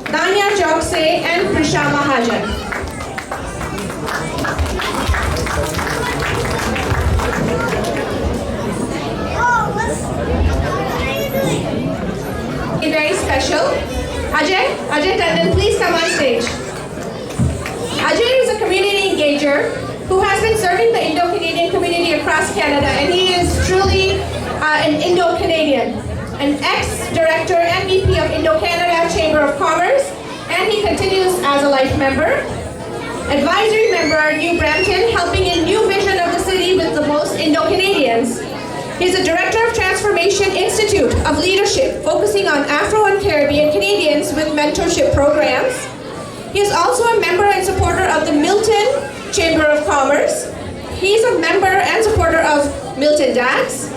Dania Chokse and Prisha Mahajan. Very special. Ajay Tandon, please come on stage. Ajay is a community engager who has been serving the Indo-Canadian community across Canada, and he is truly an Indo-Canadian, an ex-director and VP of Indo-Canada Chamber of Commerce, and he continues as a life member. Advisory member, New Brampton, helping in new vision of the city with the most Indo-Canadians. He's a director of Transformation Institute of Leadership, focusing on Afro and Caribbean Canadians with mentorship programs. He is also a member and supporter of the Milton Chamber of Commerce. He's a member and supporter of Milton Dads.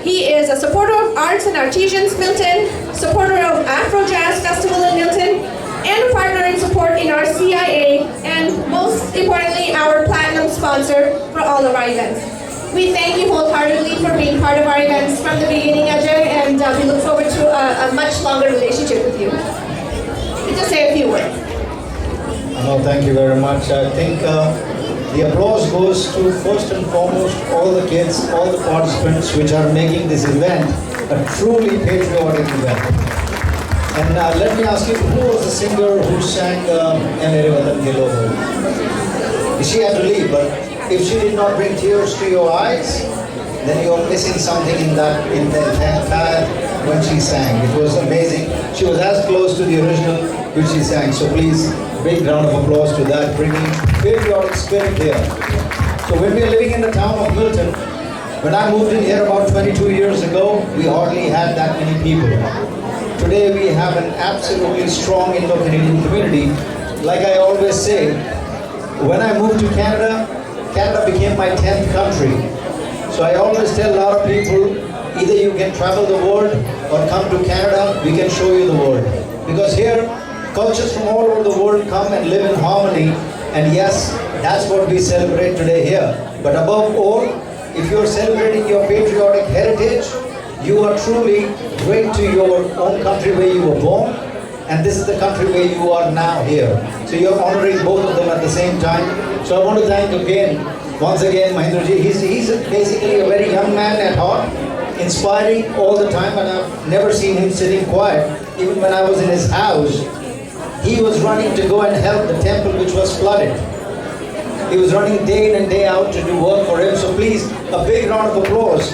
He is a supporter of Arts and Artisans Milton, supporter of Afro Jazz Festival in Milton, and a partner in support in our CIA, and most importantly, our platinum sponsor for all of our events. We thank you wholeheartedly for being part of our events from the beginning, Ajay, and we look forward to a much longer relationship with you. Just say a few words. thank you very much. I think the applause goes to first and foremost all the kids, all the participants which are making this event a truly patriotic event. And let me ask you, who was the singer who sang Mere Watan Ke Logo? She had to leave, but if she did not bring tears to your eyes, then you're missing something in that entire when she sang. It was amazing. She was as close to the original which she sang. So please, big round of applause to that, bringing patriotic spirit here. So when we are living in the town of Milton, when I moved in here about 22 years ago, we hardly had that many people. Today we have an absolutely strong Indo-Canadian community. Like I always say, when I moved to Canada, Canada became my 10th country. So I always tell a lot of people, either you can travel the world or come to Canada, we can show you the world. Because here, cultures from all over the world come and live in harmony. And yes, that's what we celebrate today here. But above all, if you're celebrating your patriotic heritage, you are truly great to your own country where you were born. And this is the country where you are now here. So you're honoring both of them at the same time. So I want to thank once again, Mahendraji. He's basically a very young man at heart, inspiring all the time, and I've never seen him sitting quiet. Even when I was in his house, he was running to go and help the temple which was flooded. He was running day in and day out to do work for him. So please, a big round of applause.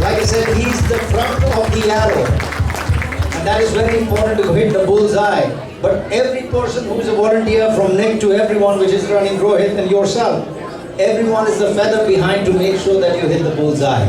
Like I said, he's the front of the arrow. And that is very important to hit the bullseye. But every person who is a volunteer, from Nick to everyone which is running Rohit and yourself, everyone is the feather behind to make sure that you hit the bullseye.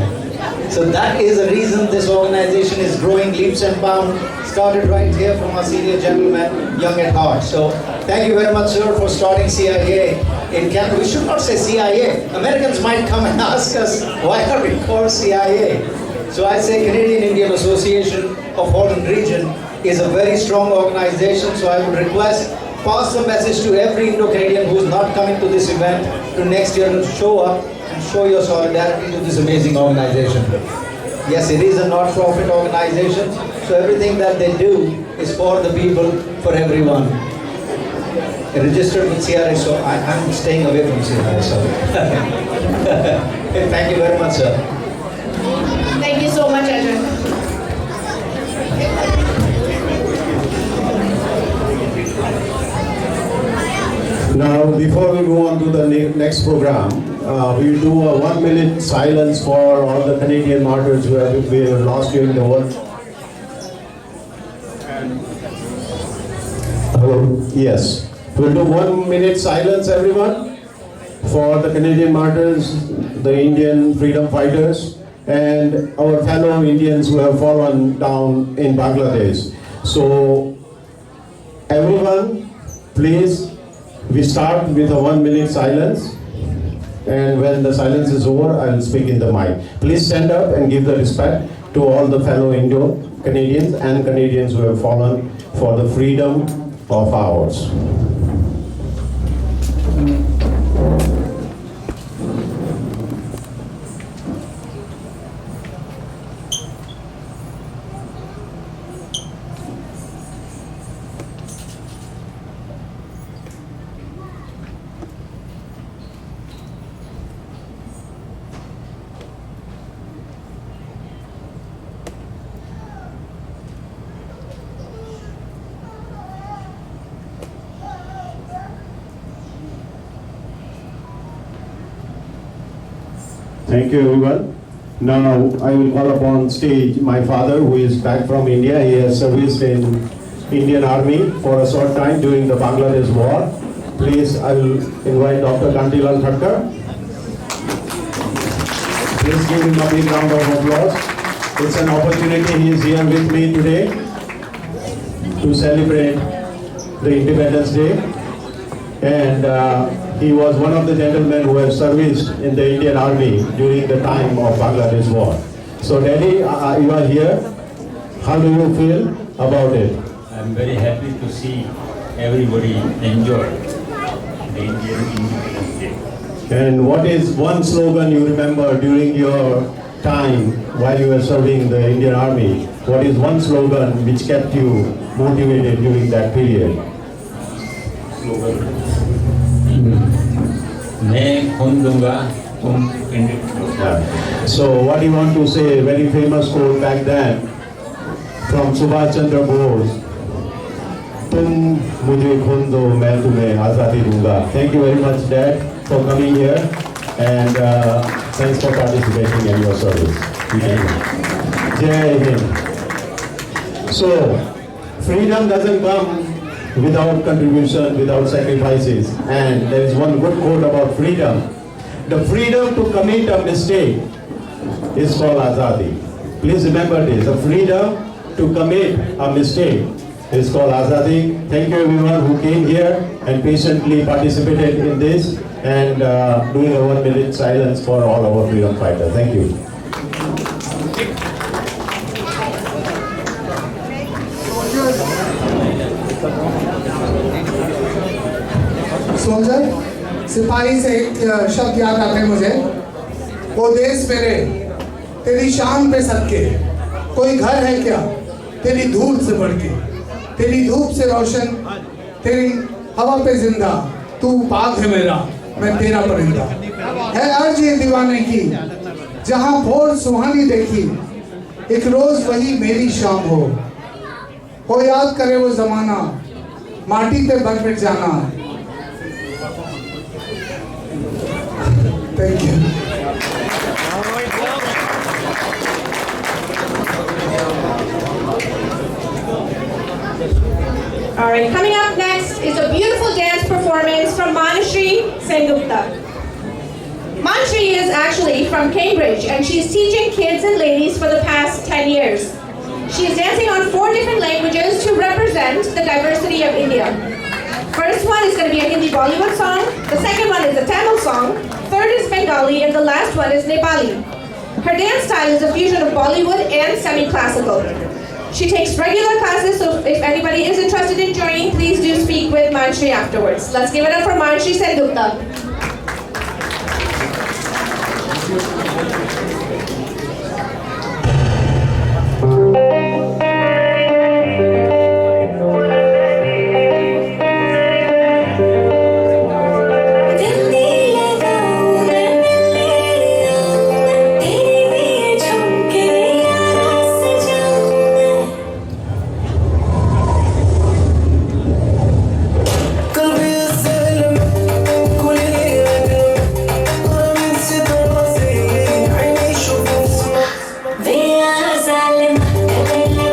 So that is the reason this organization is growing leaps and bounds. Started right here from our senior gentleman, young at heart. So thank you very much, sir, for starting CIA in Canada. We should not say CIA. Americans might come and ask us, why are we called CIA? So I say Canadian Indian Association of Holland Region is a very strong organization. So I would request, pass the message to every Indo-Canadian who is not coming to this event to next year to show up and show your solidarity to this amazing organization. Yes, it is a not-for-profit organization, so everything that they do is for the people, for everyone. Registered with CRA, so I'm staying away from CRA. So. Thank you very much, sir. Thank you so much, Arjun. Now, before we move on to the next program, we will do a 1 minute silence for all the Canadian martyrs who have been lost during the war. Hello? Yes. We'll do 1 minute silence, everyone, for the Canadian martyrs, the Indian freedom fighters, and our fellow Indians who have fallen down in Bangladesh. So, everyone, please, we start with a 1 minute silence, and when the silence is over, I will speak in the mic. Please stand up and give the respect to all the fellow Indo-Canadians and Canadians who have fallen for the freedom of ours. Thank you, everyone. Now I will call upon stage my father, who is back from India. He has serviced in Indian Army for a short time during the Bangladesh war. Please, I will invite Dr. Kantilal Thakkar. Please give him a big round of applause. It's an opportunity. He is here with me today to celebrate the Independence Day. And he was one of the gentlemen who have serviced in the Indian Army during the time of Bangladesh war. So Daddy, you are here. How do you feel about it? I'm very happy to see everybody enjoy the Indian Independence Day. And what is one slogan you remember during your time while you were serving the Indian Army? What is one slogan which kept you motivated during that period? Slogan, मैं खून दूंगा तुम Indian करो। So what do you want to say? Very famous quote back then from Subhash Chandra Bose. तुम मुझे खून दो, मैं तुम्हें आज़ादी दूंगा. Thank you very much, Dad, for coming here, and thanks for participating in your service. Jai Hind. So, freedom doesn't come without contribution, without sacrifices. And there is one good quote about freedom. The freedom to commit a mistake is called Azadi. Please remember this. The freedom to commit a mistake is called Azadi. Thank you everyone who came here and patiently participated in this, and doing a 1 minute silence for all our freedom fighters. Thank you. Soldier, सिपाही से एक शब्द याद आते हैं मुझे, वो देश मेरे तेरी शान पे सदके, कोई घर है क्या तेरी धूप से बढ़ के, तेरी धूप से रोशन, तेरी हवा पे जिंदा, तू पाक है मेरा, मैं तेरा परिंदा। है अर्ज ये दीवाने की, जहाँ भोर सुहानी देखी, एक रोज वही मेरी शाम हो याद करे वो जमाना, माटी पे बन मिट जाना। Thank you. All right, coming up next is a beautiful dance performance from Manashri Sengupta. Manashri is actually from Cambridge, and she's teaching kids and ladies for the past 10 years. She is dancing on 4 different languages to represent the diversity of India. First one is going to be a Hindi Bollywood song, the second one is a Tamil song, third is Bengali, and the last one is Nepali. Her dance style is a fusion of Bollywood and semi-classical. She takes regular classes, so if anybody is interested in joining, please do speak with Manashri afterwards. Let's give it up for Manashri Sengupta. We are silent.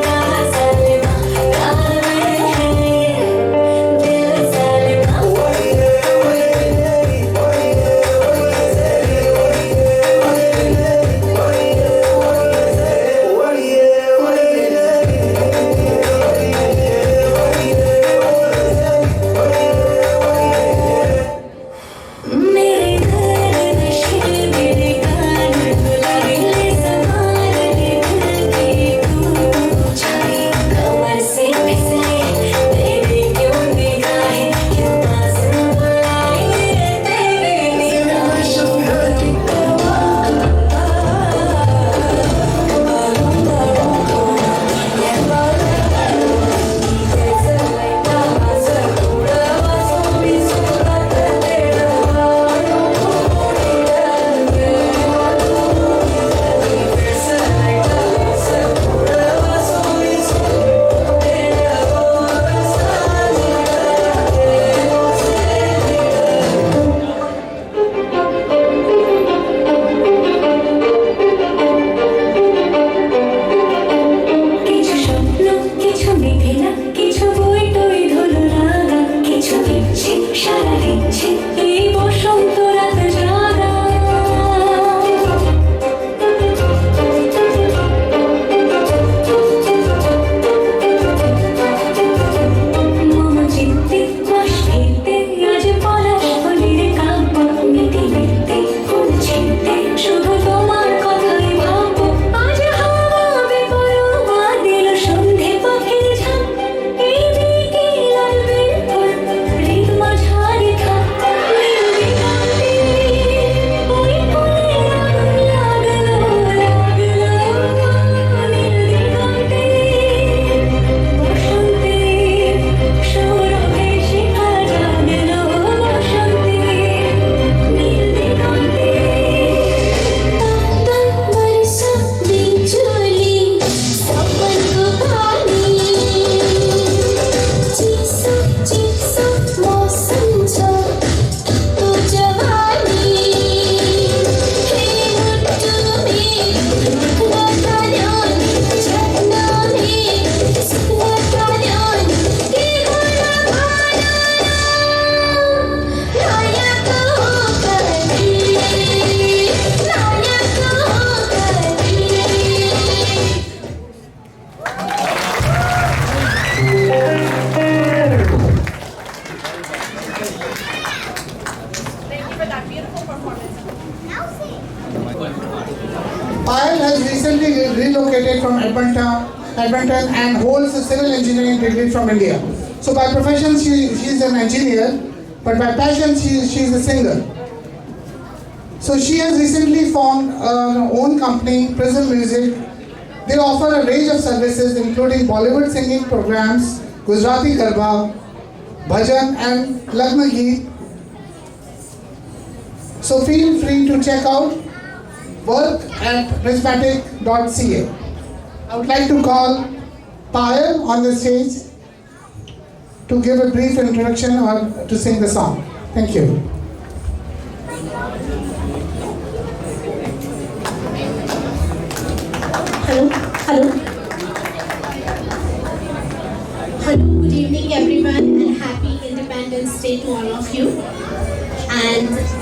relocated from Edmonton and holds a civil engineering degree from India. So by profession she is an engineer, but by passion she is a singer. So she has recently formed her own company, Prism Music. They offer a range of services including Bollywood singing programs, Gujarati Garba, Bhajan and Lagna Geet. So feel free to check out work at prismatic.ca. I would like to call Payal on the stage to give a brief introduction or to sing the song. Thank you. Hello. Good evening everyone and happy Independence Day to all of you. And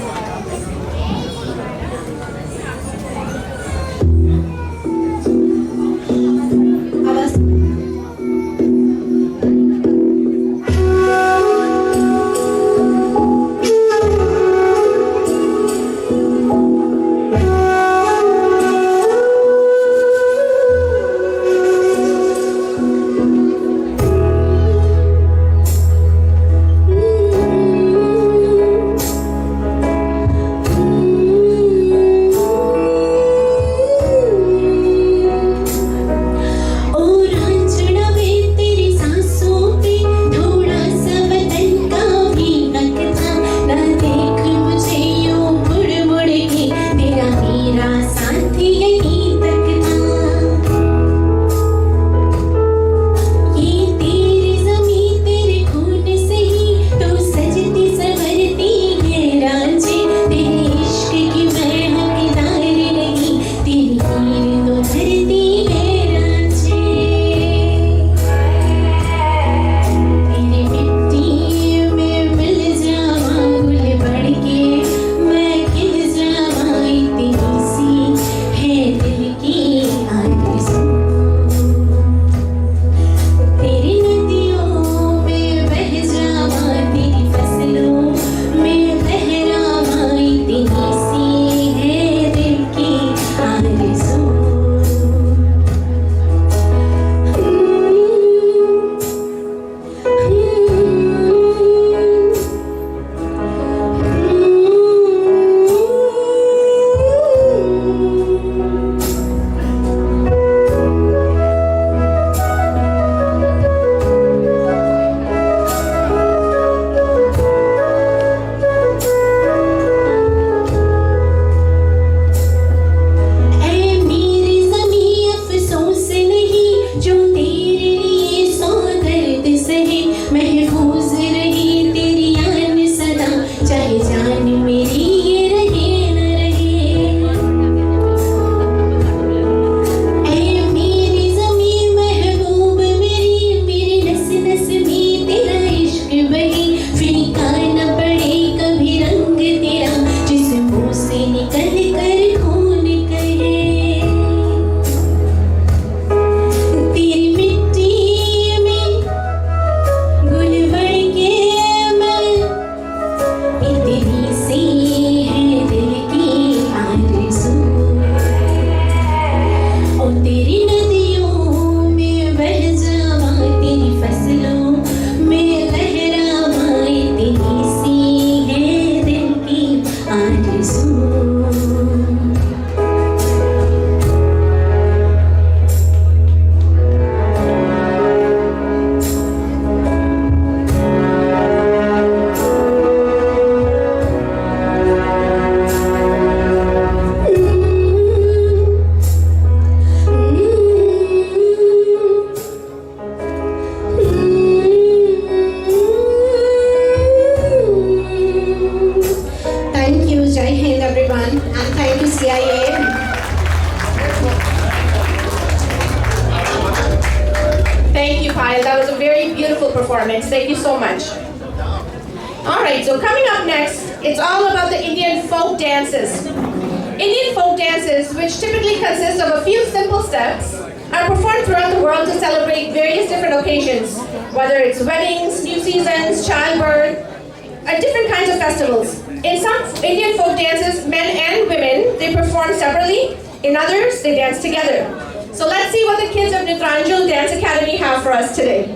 That was a very beautiful performance. Thank you so much. All right, so coming up next, it's all about the Indian folk dances. Indian folk dances, which typically consist of a few simple steps, are performed throughout the world to celebrate various different occasions, whether it's weddings, new seasons, childbirth, and different kinds of festivals. In some Indian folk dances, men and women, they perform separately. In others, they dance together. So let's see what the kids of Nitranjal Dance Academy have for us today.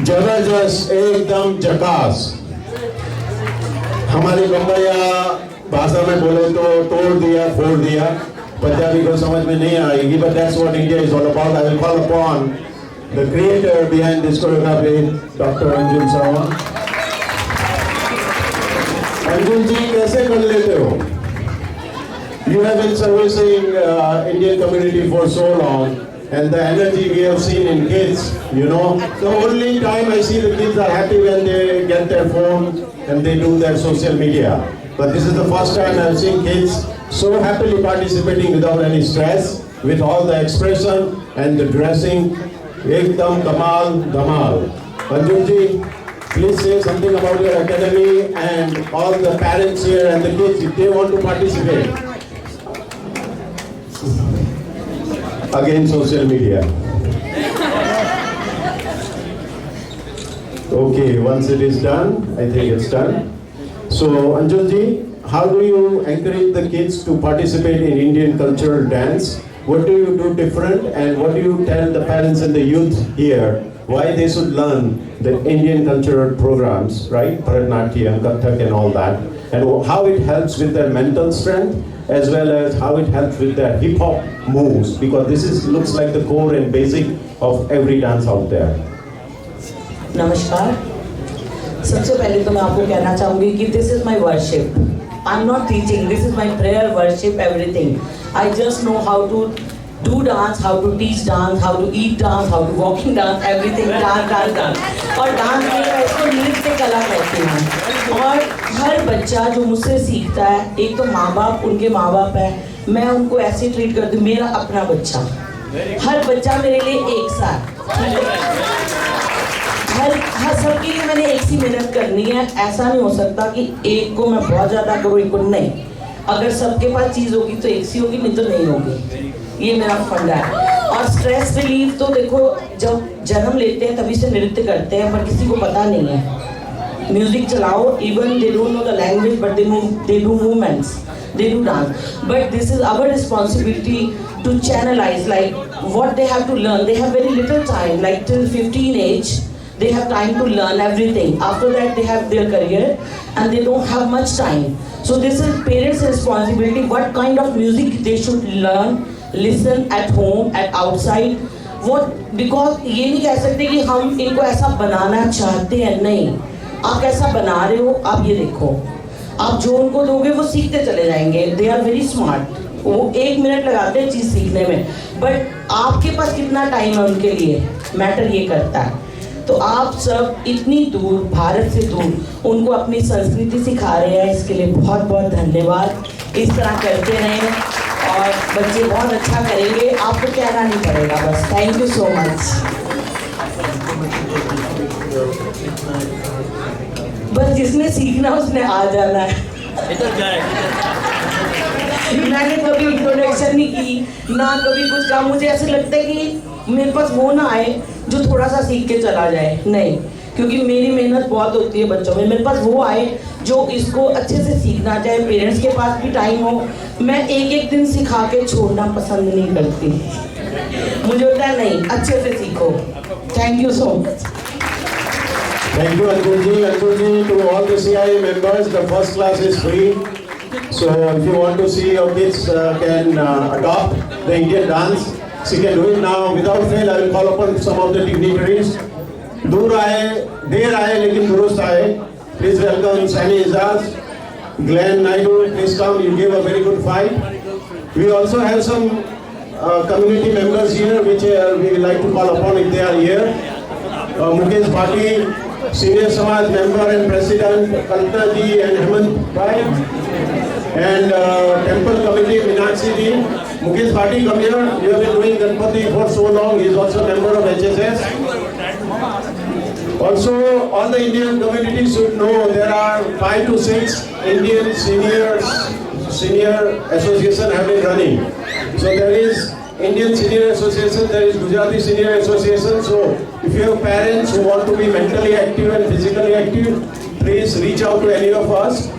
जबरदस्त एकदम झकास। हमारी बम्बैया भाषा में बोले तो तोड़ दिया फोड़ दिया, पंजाबी को समझ में नहीं आएगी, but that's what India is all about. I will call upon the creator behind this choreography, Dr. Anjul Sawan. Anjul जी कैसे कर लेते हो? You have been servicing Indian community for so long, and the energy we have seen in kids, you know. The only time I see the kids are happy when they get their phone and they do their social media. But this is the first time I've seen kids so happily participating without any stress, with all the expression and the dressing. Ekdam Kamal Dhamal. Anjumji, please say something about your academy and all the parents here and the kids if they want to participate. Again, social media. Okay, once it is done, I think it's done. So, Anjulji, how do you encourage the kids to participate in Indian cultural dance? What do you do different, and what do you tell the parents and the youth here why they should learn the Indian cultural programs, right? Bharatanatyam, Kathak and all that, and how it helps with their mental strength as well as how it helps with their hip hop moves, because this looks like the core and basic of every dance out there. नमस्कार. सबसे पहले तो मैं आपको कहना चाहूँगी कि this is my worship. I'm not teaching. This is my prayer, worship, everything. I just know how to do dance, how to teach dance, how to eat dance, how to walking dance, everything. dance. और dance में मैं इसको नृत्य कला कहती हूँ. और हर बच्चा जो मुझसे सीखता है, एक तो माँ बाप, उनके माँ बाप है, मैं उनको ऐसे ट्रीट करती हूँ मेरा अपना बच्चा. हर बच्चा मेरे लिए एक साथ. हर सबके लिए मैंने एक सी मेहनत करनी है. ऐसा नहीं हो सकता कि एक को मैं बहुत ज़्यादा करूँ, एक को नहीं. अगर सबके पास चीज़ होगी तो एक सी होगी, नहीं तो नहीं होगी. ये मेरा फंडा है. और स्ट्रेस रिलीफ तो देखो, जब जन्म लेते हैं तभी से नृत्य करते हैं, पर किसी को पता नहीं है. म्यूजिक चलाओ, even they don't know the language but they do movements, they do dance. But this is our responsibility to channelize like what they have to learn. They have very little time, like till 15 age. They have time to learn everything. After that, they have their career and they don't have much time. So this is parents' responsibility. What kind of music they should learn, listen at home, at outside. What, because ये नहीं कह सकते कि हम इनको ऐसा बनाना चाहते हैं. नहीं, आप कैसा बना रहे हो आप ये देखो. आप जो उनको दोगे वो सीखते चले जाएंगे. They are very smart. वो 1 मिनट लगाते हैं चीज़ सीखने में. But आपके पास कितना टाइम है उनके लिए, मैटर ये करता है. तो आप सब इतनी दूर, भारत से दूर, उनको अपनी संस्कृति सिखा रहे हैं. इसके लिए बहुत बहुत धन्यवाद. इस तरह करते रहें और बच्चे बहुत अच्छा करेंगे. आपको कहना नहीं पड़ेगा बस. Thank you so much. बस जिसने सीखना उसने आ जाना है. मैंने कभी इंट्रोडक्शन नहीं की ना कभी कुछ कहा. मुझे ऐसे लगता है कि मेरे पास वो ना आए जो थोड़ा सा सीख के चला जाए. नहीं, क्योंकि मेरी मेहनत बहुत होती है बच्चों में. मेरे पास वो आए जो इसको अच्छे से सीखना चाहे. पेरेंट्स के पास भी टाइम हो. मैं एक दिन सिखा के छोड़ना पसंद नहीं करती. मुझे होता है नहीं, अच्छे से सीखो. Thank you so much. Thank you, Anjulji. Anjulji, to all the CIA members, the first class is free. So if you want to see your kids can adopt the Indian dance, she can do it now. Without fail, I will call upon some of the dignitaries. दूर आए, देर आए लेकिन दुरुस्त आए. Please welcome Sani Izaz, Glenn Naidu. Please come. You gave a very good fight. We also have some community members here, which we would like to call upon if they are here. Mukesh Bhati, Senior Samaj member and president, Kalta ji and Hemant Bhai, and temple committee Meenakshi ji. Mukesh Bhati, come here. You have been doing Ganpati for so long. He is also a member of HSS. Also, all the Indian communities should know there are 5 to 6 Indian senior association have been running. So there is Indian Senior Association, there is Gujarati Senior Association. So if you have parents who want to be mentally active and physically active, please reach out to any of us.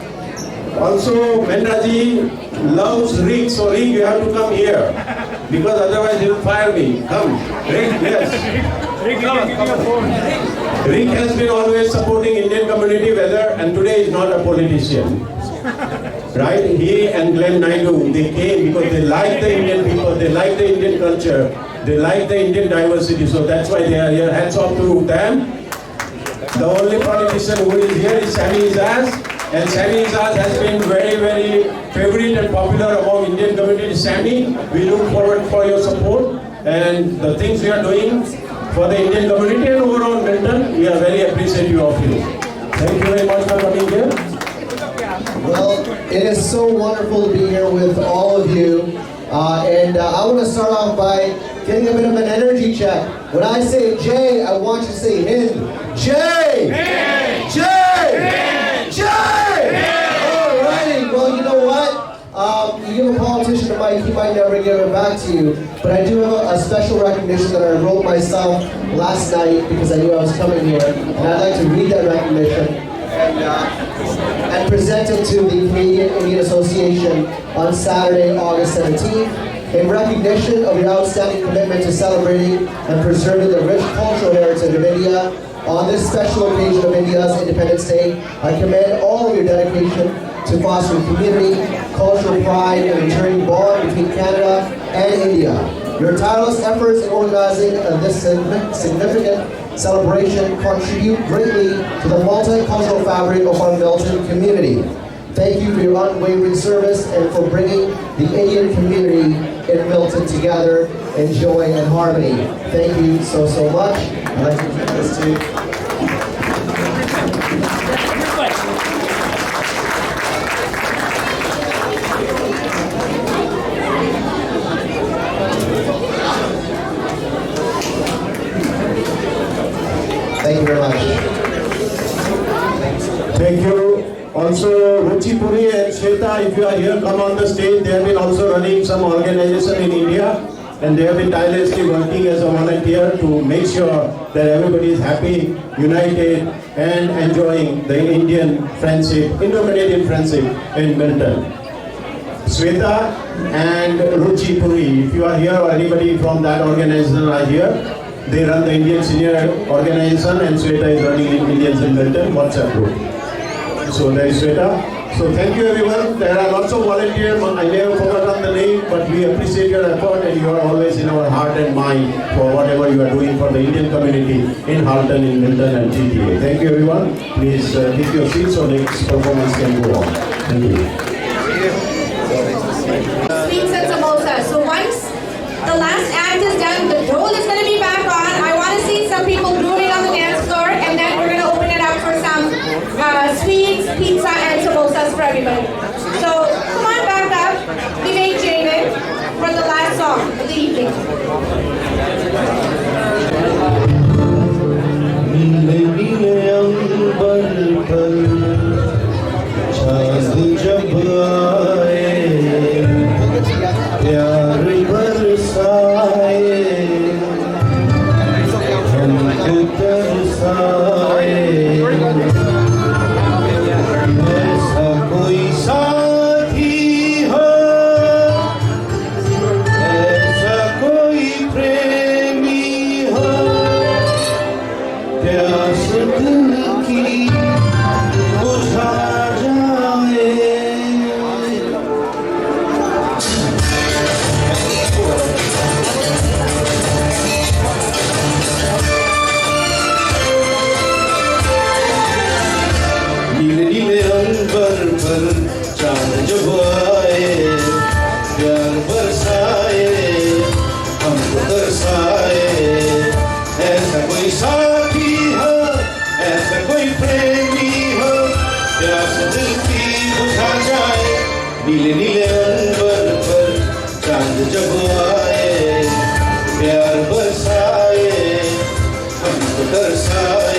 Also, Menraji loves Rick, so Rick, you have to come here because otherwise he will fire me. Come, Rick, yes. Rick has been always supporting Indian community, whether, and today is not a politician. Right? He and Glenn Naidu, they came because they like the Indian people, they like the Indian culture, they like the Indian diversity. So that's why they are here. Hats off to them. The only politician who is here is Sani Izaz. And Sammy Azad has been very, very favorite and popular among Indian community. Sammy, we look forward for your support and the things you are doing for the Indian community and overall Milton. We are very appreciative of you. Thank you very much for coming here. Well, it is so wonderful to be here with all of you. And I want to start off by getting a bit of an energy check. When I say Jay, I want you to say Hind. Jay! Hind! Jay! Hind! Jay! All righty. Well, you know what? You give a politician a mic, he might never give it back to you. But I do have a special recognition that I wrote myself last night because I knew I was coming here. And I'd like to read that recognition and present it to the Canadian Indian Association on Saturday, August 17th, in recognition of your outstanding commitment to celebrating and preserving the rich cultural heritage of India. On this special occasion of India's Independence Day, I commend all of your dedication to fostering community, cultural pride, and enduring bond between Canada and India. Your tireless efforts in organizing this significant celebration contribute greatly to the multicultural fabric of our Milton community. Thank you for your unwavering service and for bringing the Indian community in Milton together in joy and harmony. Thank you so much. I'd like to give this to Thank you very much. Thank you. Also, Ruchi Puri and Shweta, if you are here, come on the stage. They have been also running some organization in India, and they have been tirelessly working as a volunteer to make sure that everybody is happy, united, and enjoying the Indian friendship, Indo-Canadian friendship in Milton. Shweta and Ruchi Puri, if you are here or anybody from that organization are here, they run the Indian Senior Organization, and Shweta is running Indians in Milton WhatsApp group. So there is Shweta. So thank you everyone. There are lots of volunteers. I never forgotten the name, but we appreciate your effort, and you are always in our heart and mind for whatever you are doing for the Indian community in Halton, in Milton and GTA. Thank you everyone. Please take your seats so next performance can go on. Thank you. Sweets and samosas. So once the last act is done, the roll is going to be back on. I want to see some people grooving on the dance floor, and then we're going to open it up for some sweets, pizza, and samosas for everybody. So come on back up. We made Jaden for the last song of the evening. नीले नीले अंबर पर चांद जब आए, प्यार बरसाए, हमको तरसाए।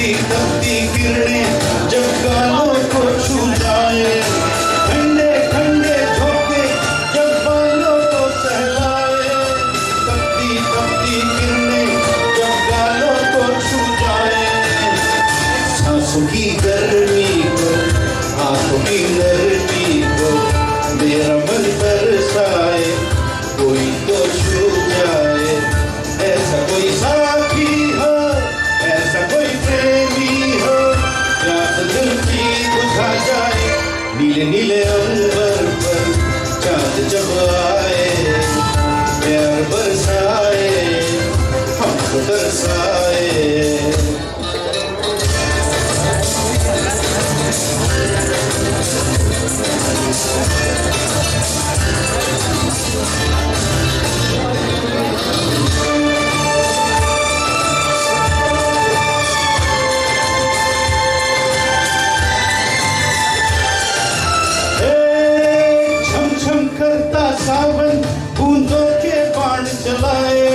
तपती तपती किरणें जब गालों को छू जाए, ठंडे ठंडे झोंके जब बालों को सहलाए, तपती तपती किरणें जब गालों को छू जाए, सांसों की गर्मी को आंखों की नरमी को मेरा मन बरसाए, कोई तो छू जाए, ऐसा कोई साथी हो, ऐसा कोई प्रेमी हो, प्यास दिल की बुझा जाए, नीले नीले अंबर पर चांद जब आए, प्यार बरसाए, हमको तरसाए। सावन बूंदों के बाण चलाए,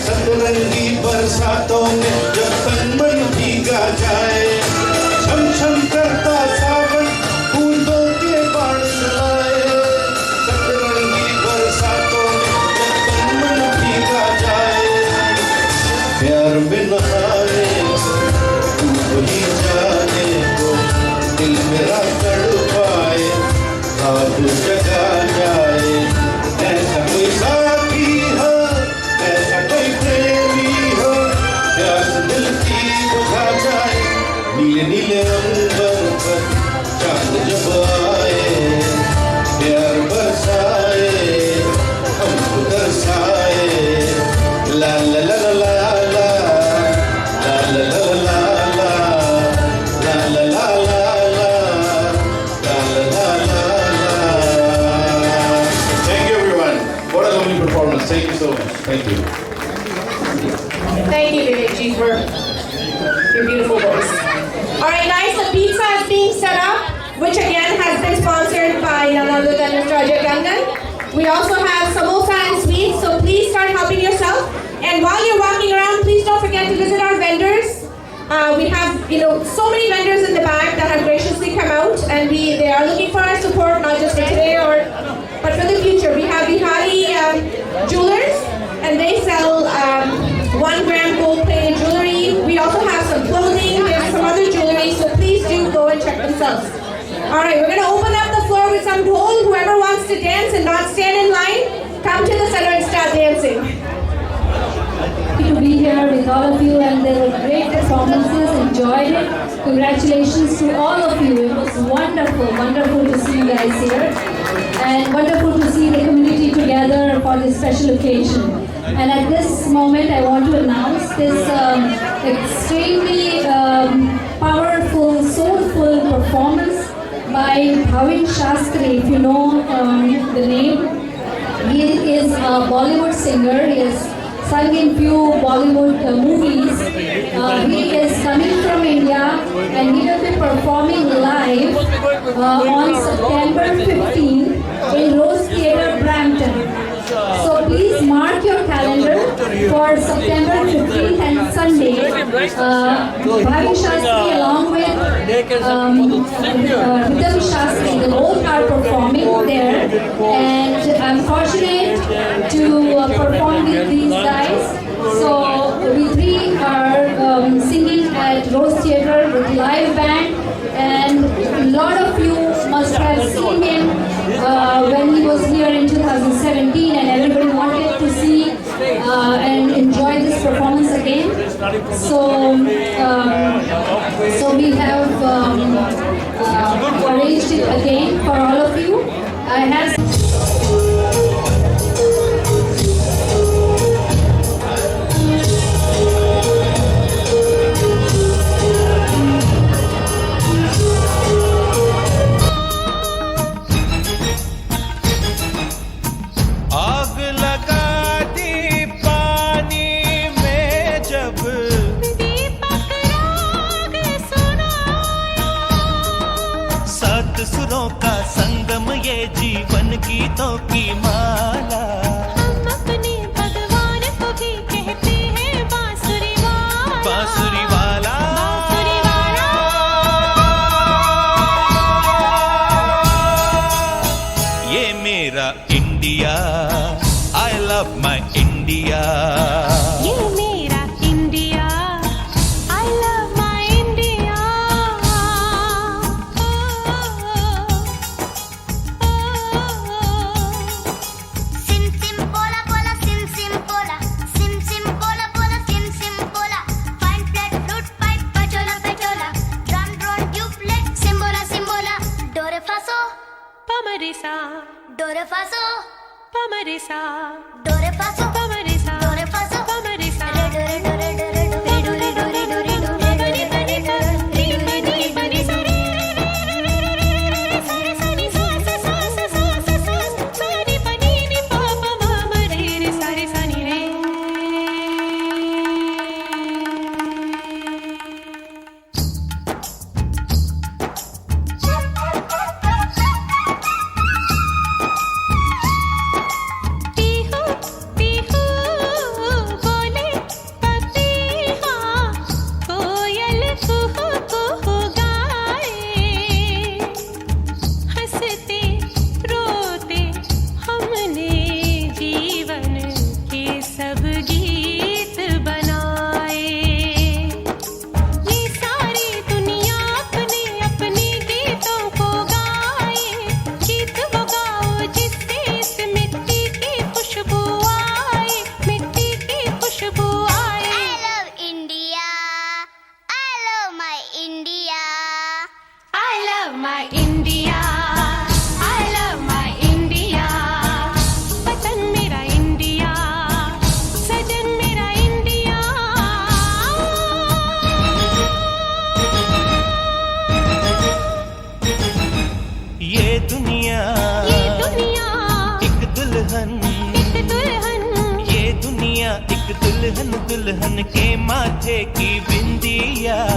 सतरंगी बरसातों में जब तन मन भीगा जाए, छम छम करता सावन बूंदों के बाण चलाए, सतरंगी बरसातों में जब तन मन भीगा जाए, प्यार में नहाने तू वही जाने को दिल मेरा तड़पाए, खाब जगा जाए, ऐसा कोई साथी हो, ऐसा कोई प्रेमी हो, प्यास दिल की बुझा जाए, नीले नीले अंबर पर चांद जब आए, प्यार बरसाए, हमको तरसाए, ला ला ला ला ला ला ला ला ला ला ला ला ला ला performance. Thank you so much. Thank you. Thank you, Vivek ji, for your beautiful voice. All right, guys, the pizza is being set up, which again has been sponsored by none other than Mr. Ajay Gangan. We also have samosa and sweets, so please start helping yourself. And while you're walking around, please don't forget to visit our vendors. We have, so many vendors in the back that have graciously come out, and they are looking for our support, not just for today but for the future. We have Bihari Jewelers, and they sell 1 gram gold plated jewelry. We also have some clothing, there's some other jewelry, so please do go and check themselves. All right, we're going to open up the floor with some dhol. Whoever wants to dance and not stand in line, come to the center and start dancing. To be here with all of you, and there were great performances, enjoyed it. Congratulations to all of you. It was wonderful to see you guys here, and wonderful to see the community together for this special occasion. And at this moment I want to announce this extremely powerful, soulful performance by Bhavin Shastri, if you know the name. He is a Bollywood singer. He has sung in few Bollywood movies. He is coming from India, and he will be performing live on September 15th in Rose Theatre, Brampton. So please mark your calendar for September 15th and Sunday. Bhavin Shastri along with Rhythm Shastri, they both are performing there, and I'm fortunate to perform with these guys. So we three are singing at Rose Theatre with live band, and a lot of you must have seen him when he was here in 2017, and everybody wanted to see and enjoy this performance again. So we have arranged it again for all of you. I have सुरों का संगम ये जीवन गीतों की माला। हम अपने भगवान को भी कहते हैं बांसुरी वाला। बांसुरी वाला। re fa so pa ma re sa do re fa so pa ma re sa do re fa so pa ma re sa re do re do re do re do re do re do re do re do re do re pa re pa re do re do re pa re sa re sa re sa ni sa sa sa sa sa sa sa sa ni pa ni ni pa pa ma ma re re sa re sa ni re दुल्हन के माथे की बिंदिया